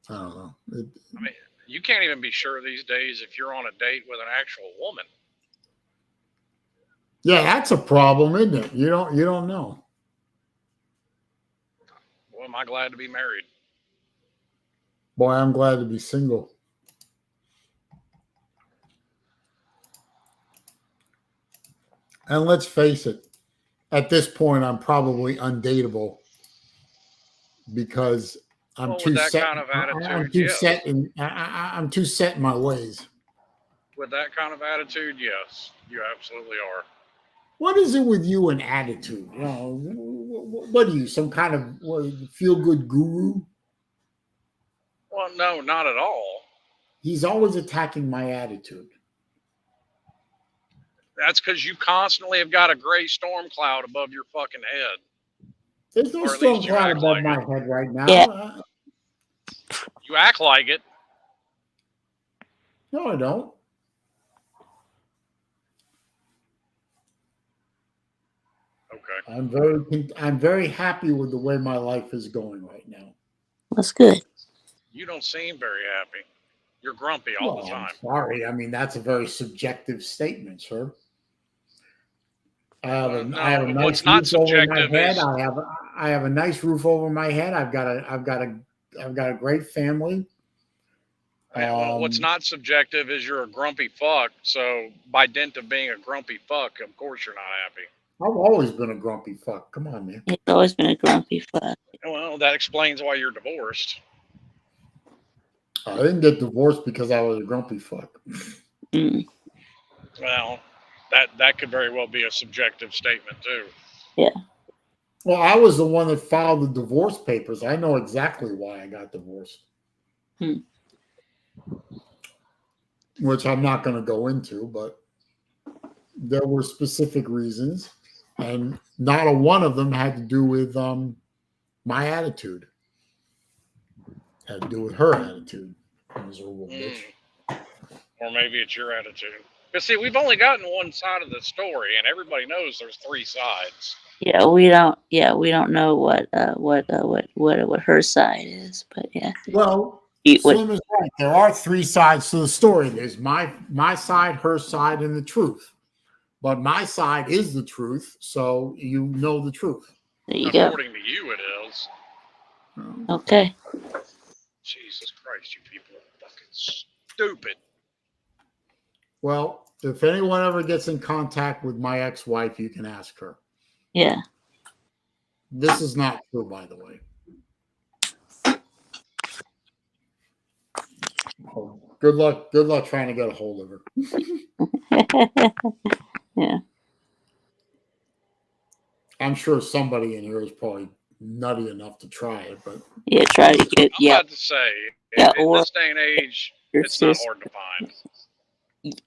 don't know. I mean, you can't even be sure these days if you're on a date with an actual woman. Yeah, that's a problem, isn't it? You don't know. Well, am I glad to be married? Boy, I'm glad to be single. And let's face it, at this point, I'm probably undateable because I'm too set. Kind of attitude, I'm too set in. I'm too set in my ways. With that kind of attitude, yes, you absolutely are. What is it with you and attitude? What are you, some kind of feel-good guru? Well, no, not at all. He's always attacking my attitude. That's because you constantly have got a gray storm cloud above your fucking head. There's no storm cloud above my head right now. Yeah. You act like it. No, I don't. Okay. I'm very happy with the way my life is going right now. That's good. You don't seem very happy. You're grumpy all the time. I'm sorry. I mean, that's a very subjective statement, sir. I have a nice roof over my head. I have a nice roof over my head. I've got a great family. Well, what's not subjective is you're a grumpy fuck. So by dint of being a grumpy fuck, of course you're not happy. I've always been a grumpy fuck. Come on, man. He's always been a grumpy fuck. Well, that explains why you're divorced. I didn't get divorced because I was a grumpy fuck. Mm. Well, that could very well be a subjective statement too. Yeah. Well, I was the one that filed the divorce papers. I know exactly why I got divorced. Which I'm not going to go into, but there were specific reasons, and not a one of them had to do with my attitude. Had to do with her attitude. Miserable bitch. Or maybe it's your attitude. But see, we've only gotten one side of the story, and everybody knows there's three sides. Yeah, we don't. Yeah, we don't know what her side is, but yeah. Well, What? Slim is right. There are three sides to the story. There's my side, her side, and the truth. But my side is the truth, so you know the truth. There you go. According to you, it is. Okay. Jesus Christ, you people are fucking stupid. Well, if anyone ever gets in contact with my ex-wife, you can ask her. Yeah. This is not true, by the way. Oh, good luck trying to get a hold of her. Yeah. I'm sure somebody in here is probably nutty enough to try it, but yeah, try to get. I'm about to say, Yeah, in or this day and age, your it's not sister. hard to find.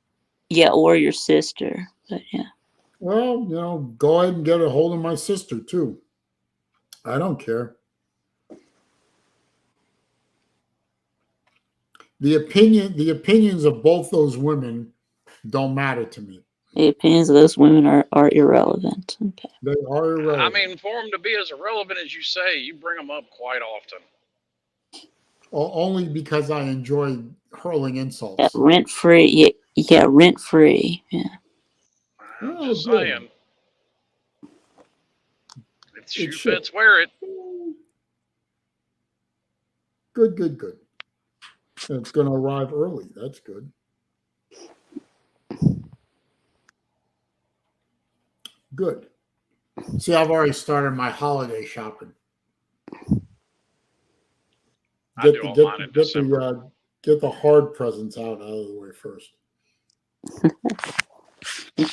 Yeah, or your sister. But yeah. well, go ahead and get a hold of my sister too. I don't care. The opinions of both those women don't matter to me. The opinions of those women are irrelevant. Okay. They are irrelevant. I mean, for them to be as irrelevant as you say, you bring them up quite often. Only because I enjoy hurling insults. Yeah, rent free. Yeah, rent free. Yeah. I'm just saying. If shoe should. fits, wear it. Good. It's going to arrive early. That's good. Good. See, I've already started my holiday shopping. I do all mine in December. Get the hard presents out of the way first.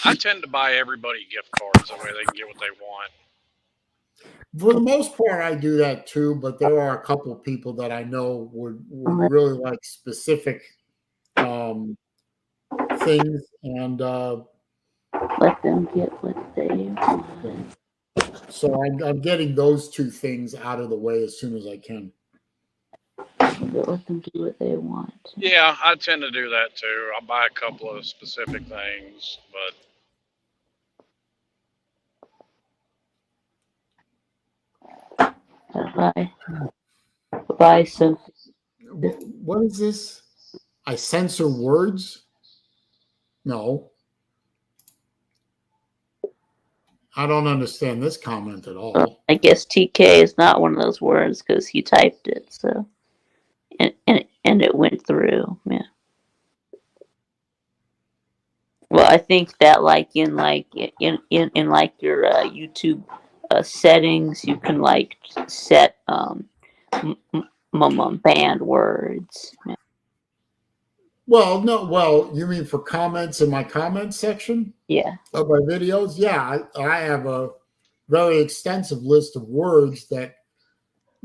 I tend to buy everybody gift cards that way they can get what they want. For the most part, I do that too, but there are a couple of people that I know would really like specific things, and let them get what they want. So I'm getting those two things out of the way as soon as I can. Let them do what they want. Yeah, I tend to do that too. I'll buy a couple of specific things, but buy some. What is this? I censor words? No. I don't understand this comment at all. Well, I guess TK is not one of those words because he typed it, so and it went through. Yeah. Well, I think that in your YouTube settings, you can set banned words. Yeah. Well, no. Well, you mean for comments in my comments section? Yeah. Of my videos? Yeah, I have a very extensive list of words that,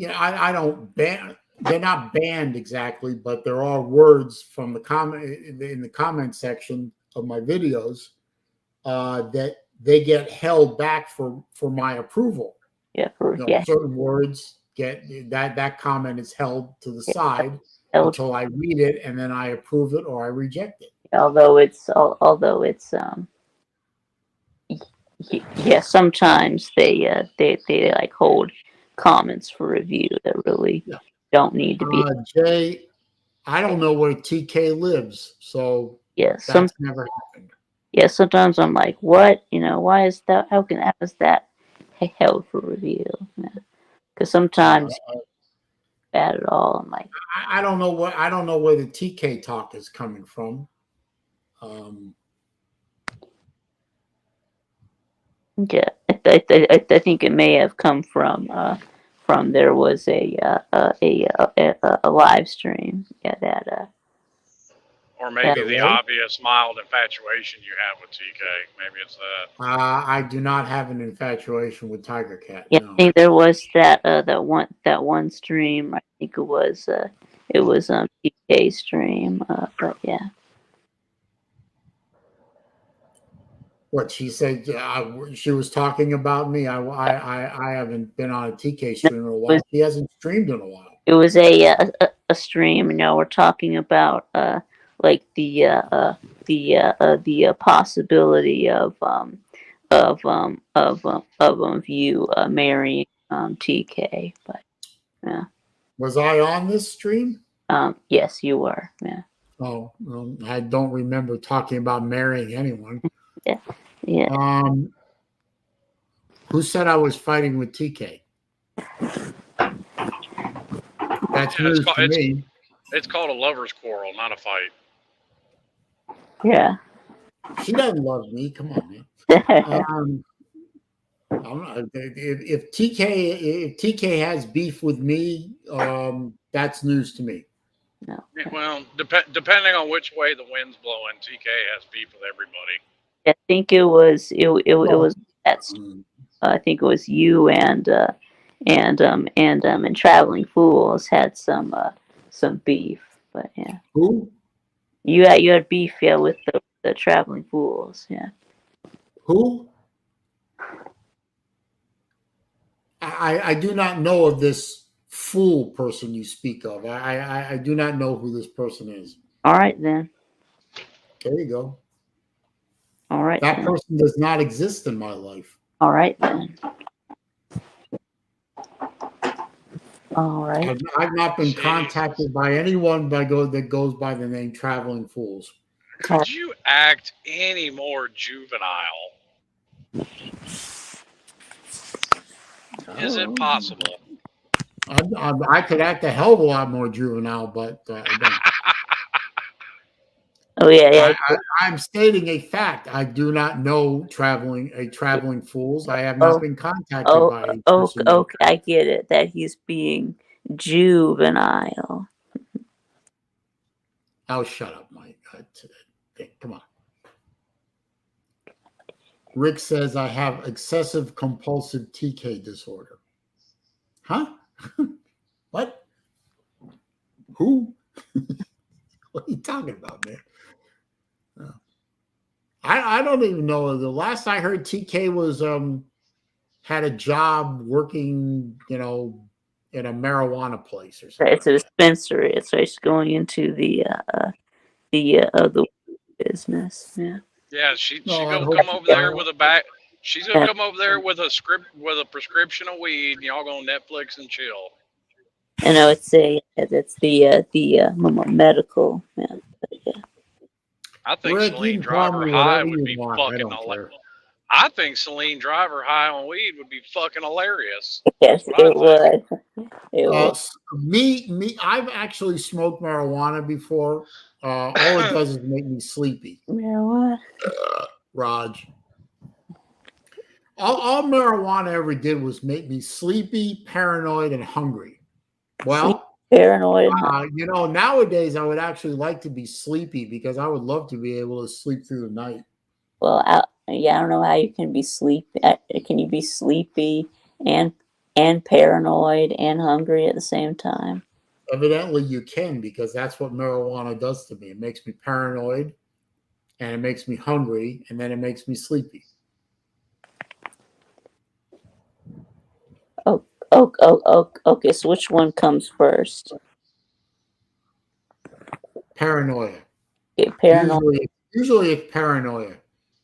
I don't ban. They're not banned exactly, but there are words from the comment in the comment section of my videos that they get held back for my approval. Yeah. Certain words get that comment is held to the side until I read it, and then I approve it or I reject it. Although it's sometimes they hold comments for review that really don't need to be. Jay, I don't know where TK lives, so that's never happened. Yeah, sometimes I'm like, what? Why is that? How is that held for review? Because sometimes bad at all. I'm like, I don't know where the TK talk is coming from. Yeah, I think it may have come from there was a live stream. Yeah, that. or maybe the obvious mild infatuation you have with TK. Maybe it's that. I do not have an infatuation with Tiger Cat. Yeah, no. I think there was that one stream. I think it was TK stream. But yeah. What she said, she was talking about me. I haven't been on a TK stream in a while. He hasn't streamed in a while. It was a stream. We're talking about the possibility of you marrying TK, but yeah. Was I on this stream? Yes, you were. Yeah. Oh, well, I don't remember talking about marrying anyone. Yeah. Yeah. Who said I was fighting with TK? That's Yeah, news to me. it's called a lover's quarrel, not a fight. Yeah. She doesn't love me. Come on, man. I'm not, if TK has beef with me, that's news to me. No. Well, depending on which way the wind's blowing, TK has beef with everybody. I think it was that's I think it was you and Traveling Fools had some beef, but yeah. Who? You had beef, yeah, with the Traveling Fools, yeah. Who? I do not know of this fool person you speak of. I do not know who this person is. All right then. There you go. All right. That then. person does not exist in my life. All right then. All right. I've not been contacted by anyone that goes by the name Traveling Fools. Could you act any more juvenile? Is it possible? I could act a hell of a lot more juvenile, but I don't. Oh yeah. I'm stating a fact. I do not know traveling fools. I have not been contacted by a person. Okay, I get it. That he's being juvenile. Oh, shut up, Mike. Come on. Rick says I have excessive compulsive TK disorder. Huh? What? Who? What are you talking about, man? I don't even know. The last I heard, TK was had a job working, in a marijuana place or something. It's a dispensary. So he's going into the business. Yeah. Yeah, she's gonna come over there with a bag. She's gonna come over there with a prescription of weed, and y'all gonna Netflix and chill. I know it's the medical. Yeah. I think SaleenDriver high would be fucking hilarious. I think SaleenDriver high on weed would be fucking hilarious. Yes, it would. Me, I've actually smoked marijuana before. All it does is make me sleepy. Marijuana? Raj. All marijuana ever did was make me sleepy, paranoid, and hungry. Well, paranoid. Nowadays I would actually like to be sleepy because I would love to be able to sleep through the night. Well, I don't know how you can be sleepy. Can you be sleepy and paranoid and hungry at the same time? Evidently, you can, because that's what marijuana does to me. It makes me paranoid, and it makes me hungry, and then it makes me sleepy. Okay. So which one comes first? Paranoia. Okay, paranoia. Usually it's paranoia.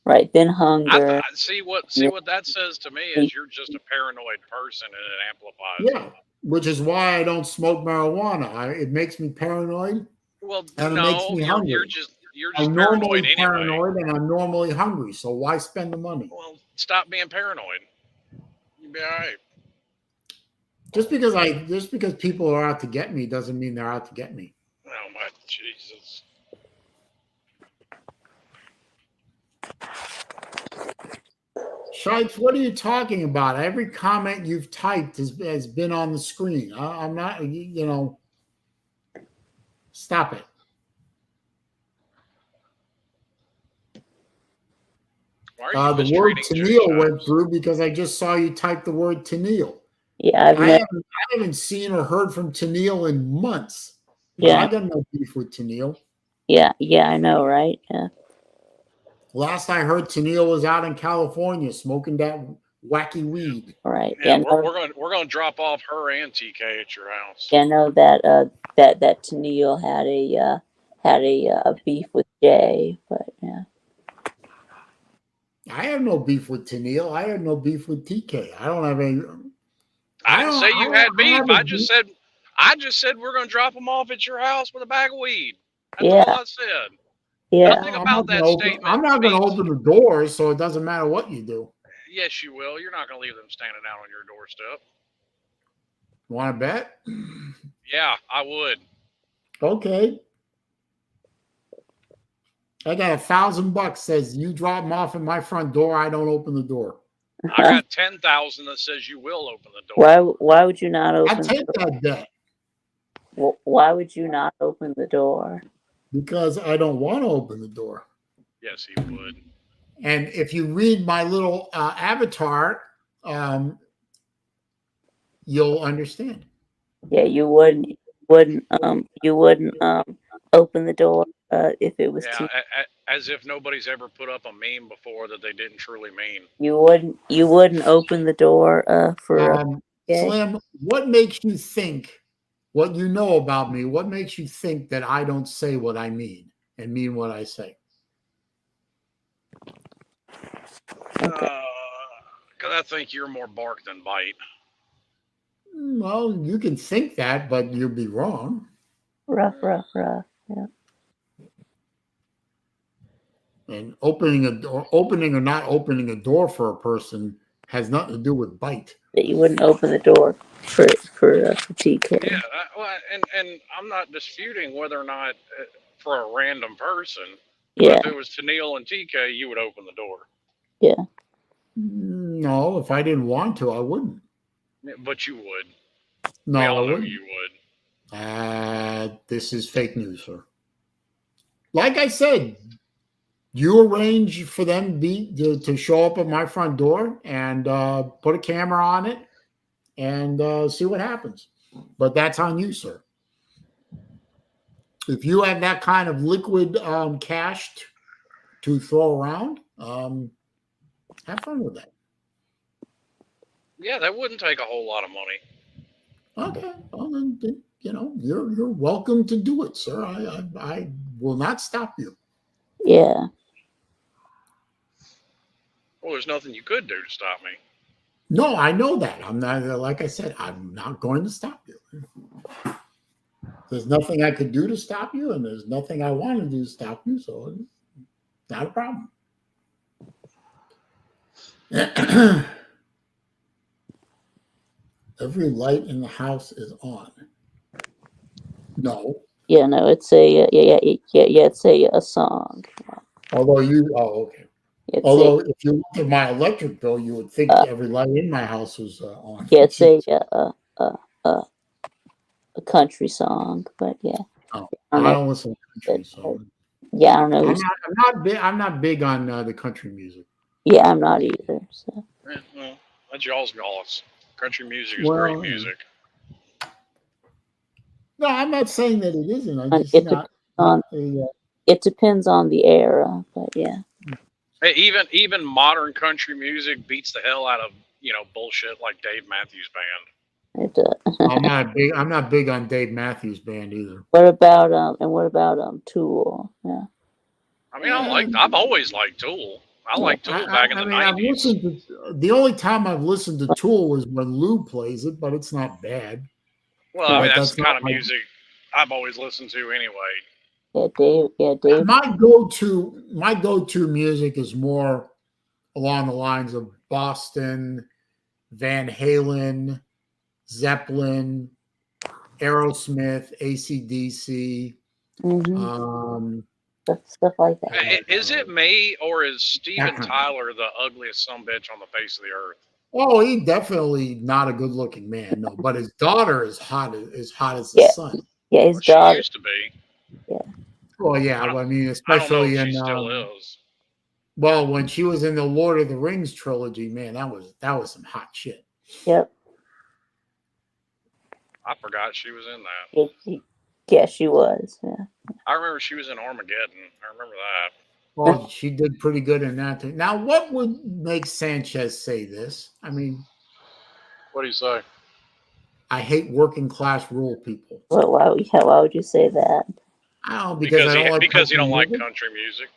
Right, then hunger. See what that says to me is you're just a paranoid person, and it amplifies. Yeah, which is why I don't smoke marijuana. It makes me paranoid. Well, and it makes me hungry. You're just I'm paranoid normally anyway. paranoid, and I'm normally hungry. So why spend the money? Well, stop being paranoid. You'll be all right. Just because people are out to get me doesn't mean they're out to get me. Oh my Jesus. Shikes, what are you talking about? Every comment you've typed has been on the screen. I'm not, stop it. The word Tennille went through because I just saw you type the word Tennille. Yeah, I haven't seen or heard from Tennille in months. Yeah, I got no beef with Tennille. Yeah, I know, right? Yeah. Last I heard, Tennille was out in California smoking that wacky weed. Right. Yeah, we're gonna drop off her and TK at your house. Yeah, I know that that Tennille had a beef with Jay, but yeah. I have no beef with Tennille. I have no beef with TK. I don't have any. I didn't say you had beef. have I a just said we're gonna drop them off at your house with a bag of weed. That's Yeah. all I said. Yeah. Nothing about that statement. I'm not going to open the doors, so it doesn't matter what you do. Yes, you will. You're not gonna leave them standing out on your doorstep. Want to bet? Yeah, I would. Okay. I got $1,000 says you drop them off at my front door. I don't open the door. I got 10,000 that says you will open the door. Why would you not open? I'll take that bet. Why would you not open the door? Because I don't want to open the door. Yes, he would. And if you read my little avatar, you'll understand. Yeah, you wouldn't open the door if it was yeah, as if nobody's ever put up a meme before that they didn't truly mean. You wouldn't open the door for Slim, what makes you think what you know about me? What makes you think that I don't say what I mean and mean what I say? Because I think you're more bark than bite. Well, you can think that, but you'll be wrong. Rough. Yeah. And opening or not opening a door for a person has nothing to do with bite. That you wouldn't open the door for TK. Yeah, and I'm not disputing whether or not for a random person. Yeah. But if it was Tennille and TK, you would open the door. Yeah. No, if I didn't want to, I wouldn't. But you would. No, we all I know wouldn't. You would. This is fake news, sir. Like I said, you arrange for them to show up at my front door and put a camera on it and see what happens. But that's on you, sir. If you have that kind of liquid cash to throw around, have fun with that. Yeah, that wouldn't take a whole lot of money. Okay, well then, you're welcome to do it, sir. I will not stop you. Yeah. Well, there's nothing you could do to stop me. No, I know that. I'm not, like I said, I'm not going to stop you. There's nothing I could do to stop you, and there's nothing I want to do to stop you, so it's not a problem. Every light in the house is on. No. Yeah, no, it's it's a song. Although okay. Although if you look at my electric bill, you would think every light in my house was on. Yeah, it's a country song, but yeah. Oh, I don't listen to country songs. Yeah, I don't know. I'm not big on the country music. Yeah, I'm not either. So. Well, that's y'all's loss. Country music is great music. No, I'm not saying that it isn't. It depends on the era, but yeah. Hey, even modern country music beats the hell out of bullshit like Dave Matthews Band. It does. I'm not big on Dave Matthews Band either. What about Tool? Yeah. I mean, I've always liked Tool. I liked Tool back in the 90s. The only time I've listened to Tool was when Lou plays it, but it's not bad. Well, I mean, that's the kind of music I've always listened to anyway. Yeah, Dave. My go-to music is more along the lines of Boston, Van Halen, Zeppelin, Aerosmith, AC/DC, stuff like that. Is it me, or is Steven Tyler the ugliest sumbitch on the face of the earth? Oh, he's definitely not a good-looking man, no. But his daughter is hot as the sun. Yeah, his daughter she used to be. Yeah. Well, yeah, I mean, especially I don't know if she still is. Well, when she was in the Lord of the Rings trilogy, man, that was some hot shit. Yep. I forgot she was in that. Yeah, she was. Yeah. I remember she was in Armageddon. I remember that. Well, she did pretty good in that. Now, what would make Sanchez say this? I mean, what do you say? I hate working class rural people. Well, why would you say that? I don't know, because you don't like country music.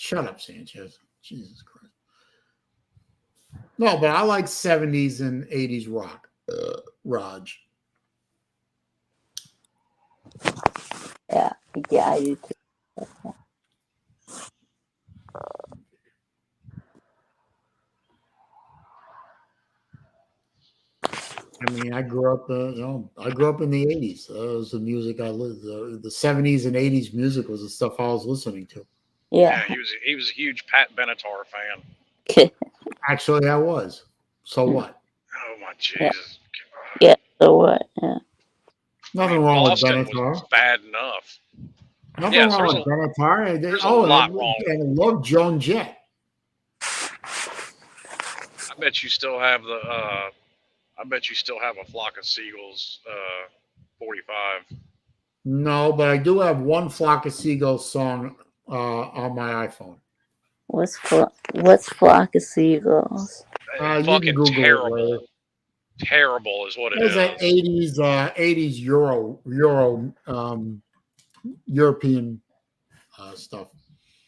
Shut up, Sanchez. Jesus Christ. No, but I like 70s and 80s rock. Raj. Yeah, I do too. I mean, I grew up, I grew up in the 80s. That was the music I lived. The 70s and 80s music was the stuff I was listening to. Yeah. He was a huge Pat Benatar fan. Actually, I was. So what? Oh my Jesus! Yeah. So what? Yeah. Nothing wrong Boston with Benatar. was bad enough. Nothing wrong with Benatar. There's a lot wrong. And I love Joan Jett. I bet you still have the. I bet you still have a Flock of Seagulls 45. No, but I do have one Flock of Seagulls song on my iPhone. What's Flock of Seagulls? Fucking terrible. Terrible is what it is. It's an 80s European stuff.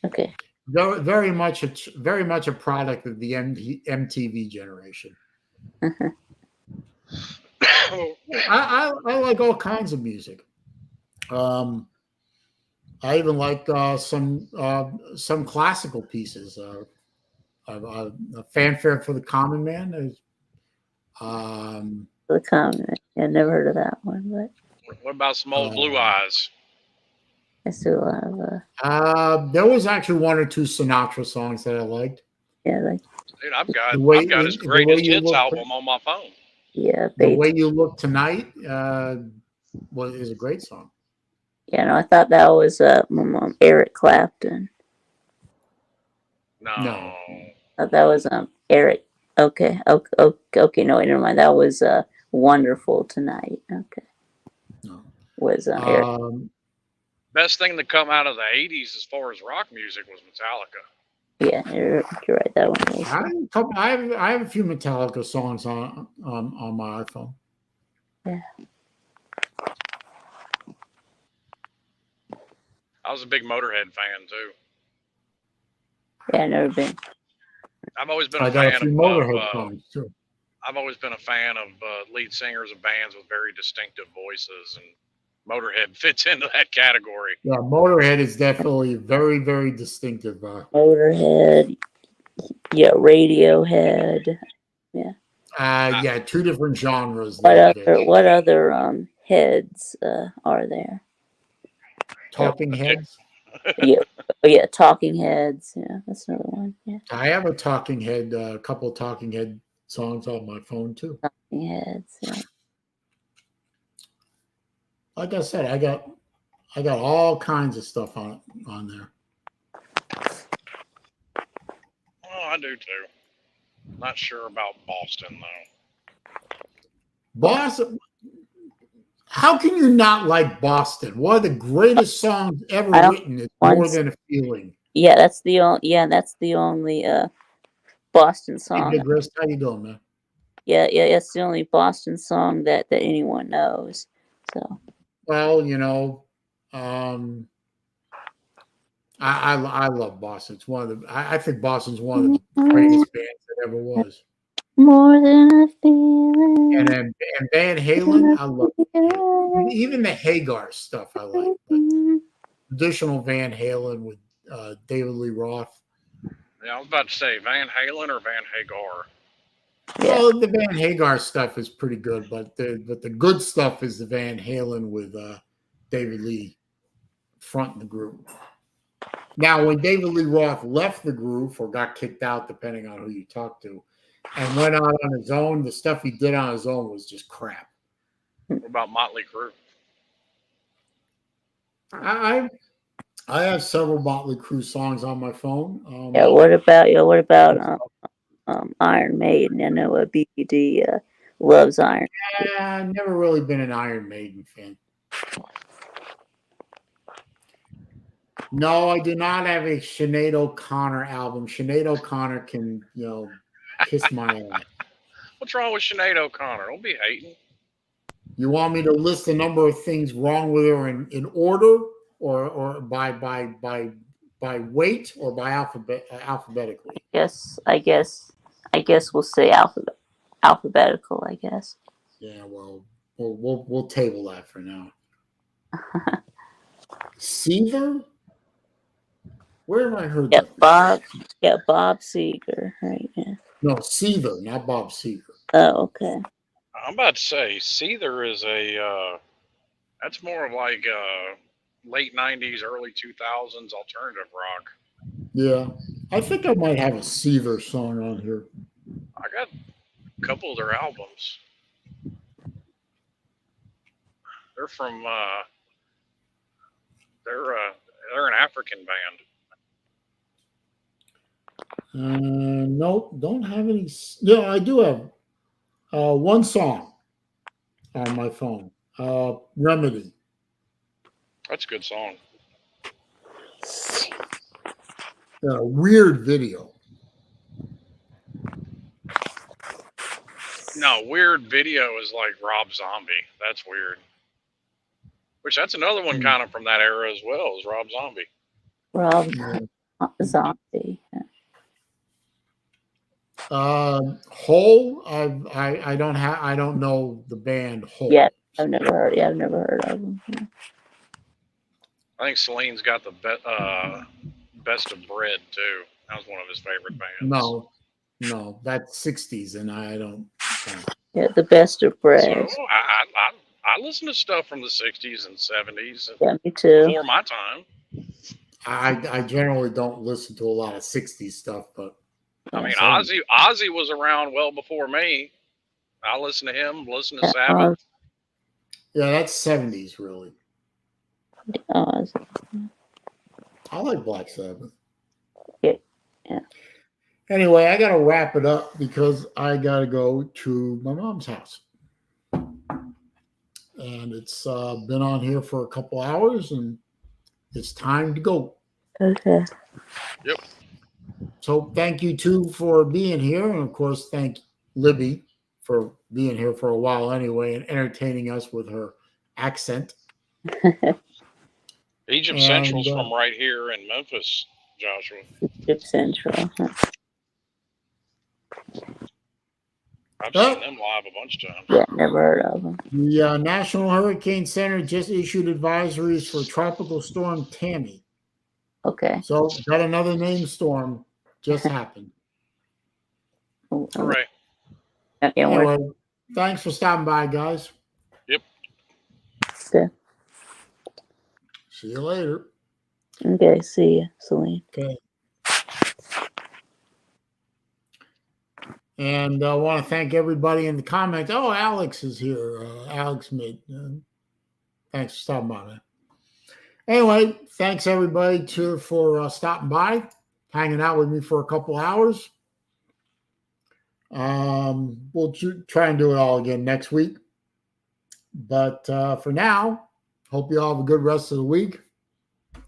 Okay. Very much a product of the MTV generation. I like all kinds of music. I even like some classical pieces. A Fanfare for the Common Man. The Common Man. I never heard of that one, but what about some old Blue Eyes? I still have. There was actually one or two Sinatra songs that I liked. Yeah, like. Dude, I've got his greatest hits album on my phone. Yeah, The Way You Look Tonight is a great song. Yeah, no, I thought that was Eric Clapton. No. I thought that was Eric. Okay, no, wait, never mind. That was Wonderful Tonight. Okay. No. Was Eric. Best thing to come out of the 80s as far as rock music was Metallica. Yeah, you're right. That one was. I have a few Metallica songs on my iPhone. Yeah. I was a big Motorhead fan too. Yeah, I've never been. I've always been a fan few of Motorhead songs too. I've always been a fan of lead singers of bands with very distinctive voices, and Motorhead fits into that category. Yeah, Motorhead is definitely very, very distinctive. Motorhead, yeah, Radiohead, yeah. Yeah, two different genres. What other heads are there? Talking Heads. Yeah, Talking Heads. Yeah, that's another one. Yeah. I have a Talking Head, a couple of Talking Head songs on my phone too. Talking Heads. Yeah. Like I said, I got all kinds of stuff on there. Oh, I do too. Not sure about Boston though. Boston. How can you not like Boston? One of the greatest songs ever written is More Than a Feeling. Yeah, that's the only Boston song. Hey, Chris, how you doing, man? Yeah, it's the only Boston song that anyone knows. So. Well, I love Boston. It's one of the. I think Boston's one of the greatest bands that ever was. More than a feeling. And Van Halen, I love it. Even the Hagar stuff I like. But traditional Van Halen with David Lee Roth. Yeah, I was about to say Van Halen or Van Hagar. Yeah. Well, the Van Hagar stuff is pretty good, but the good stuff is the Van Halen with David Lee fronting the group. Now, when David Lee Roth left the group or got kicked out, depending on who you talk to, and went out on his own, the stuff he did on his own was just crap. What about Motley Crue? I have several Motley Crue songs on my phone. What about Iron Maiden? I know BD loves Iron. Yeah, I've never really been an Iron Maiden fan. No, I do not have a Sinead O'Connor album. Sinead O'Connor can, kiss my ass. What's wrong with Sinead O'Connor? Don't be hating. You want me to list a number of things wrong with her in order, or by by weight or by alphabetically? I guess we'll say alphabetical. I guess. Yeah, well, we'll table that for now. Seaver? Where have I heard Yeah, that? Bob. Yeah, Bob Seger. Right. Yeah. No, Seaver, not Bob Seger. Oh, okay. I'm about to say Seether is a that's more of like late '90s, early 2000s alternative rock. Yeah, I think I might have a Seaver song on here. I got a couple of their albums. They're from they're an African band. Nope, don't have any. Yeah, I do have one song on my phone. Remedy. That's a good song. Weird video. No, weird video is like Rob Zombie. That's weird. Which that's another one kind of from that era as well, is Rob Zombie. Rob Zombie. Hole. I don't know the band Hole. Yeah, I've never heard. Yeah, I've never heard of them. Yeah. I think Celine's got the best of bread too. That was one of his favorite bands. No, that's 60s, and I don't. Yeah, the best of bread. So I listen to stuff from the 60s and 70s. Yeah, me too. Before my time. I generally don't listen to a lot of 60s stuff, but I mean, Ozzy was around well before me. I listen to him, listen to Sabbath. Yeah, that's 70s, really. I like Black Sabbath. Yeah. Anyway, I got to wrap it up because I got to go to my mom's house. And it's been on here for a couple hours, and it's time to go. Okay. Yep. So thank you, too, for being here. And, of course, thank Libby for being here for a while anyway and entertaining us with her accent. Egypt Central's from right here in Memphis, Joshua. Egypt Central. I've seen them live a bunch of times. Yeah, never heard of them. The National Hurricane Center just issued advisories for Tropical Storm Tammy. Okay. So got another named storm just happened. All right. Anyway, thanks for stopping by, guys. Yep. Okay. See you later. Okay, see you, Saleen. Okay. And I want to thank everybody in the comments. Oh, Alex is here. Alex made. Thanks for stopping by, man. Anyway, thanks everybody for stopping by, hanging out with me for a couple hours. We'll try and do it all again next week. But for now, hope you all have a good rest of the week.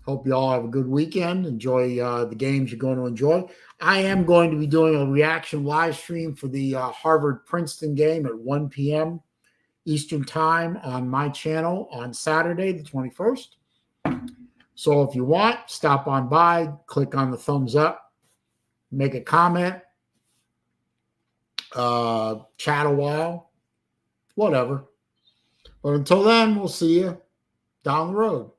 Hope you all have a good weekend. Enjoy the games you're going to enjoy. I am going to be doing a reaction live stream for the Harvard-Princeton game at 1 p.m. Eastern Time on my channel on Saturday, the 21st. So if you want, stop on by, click on the thumbs up, make a comment, chat a while, whatever. But until then, we'll see you down the road.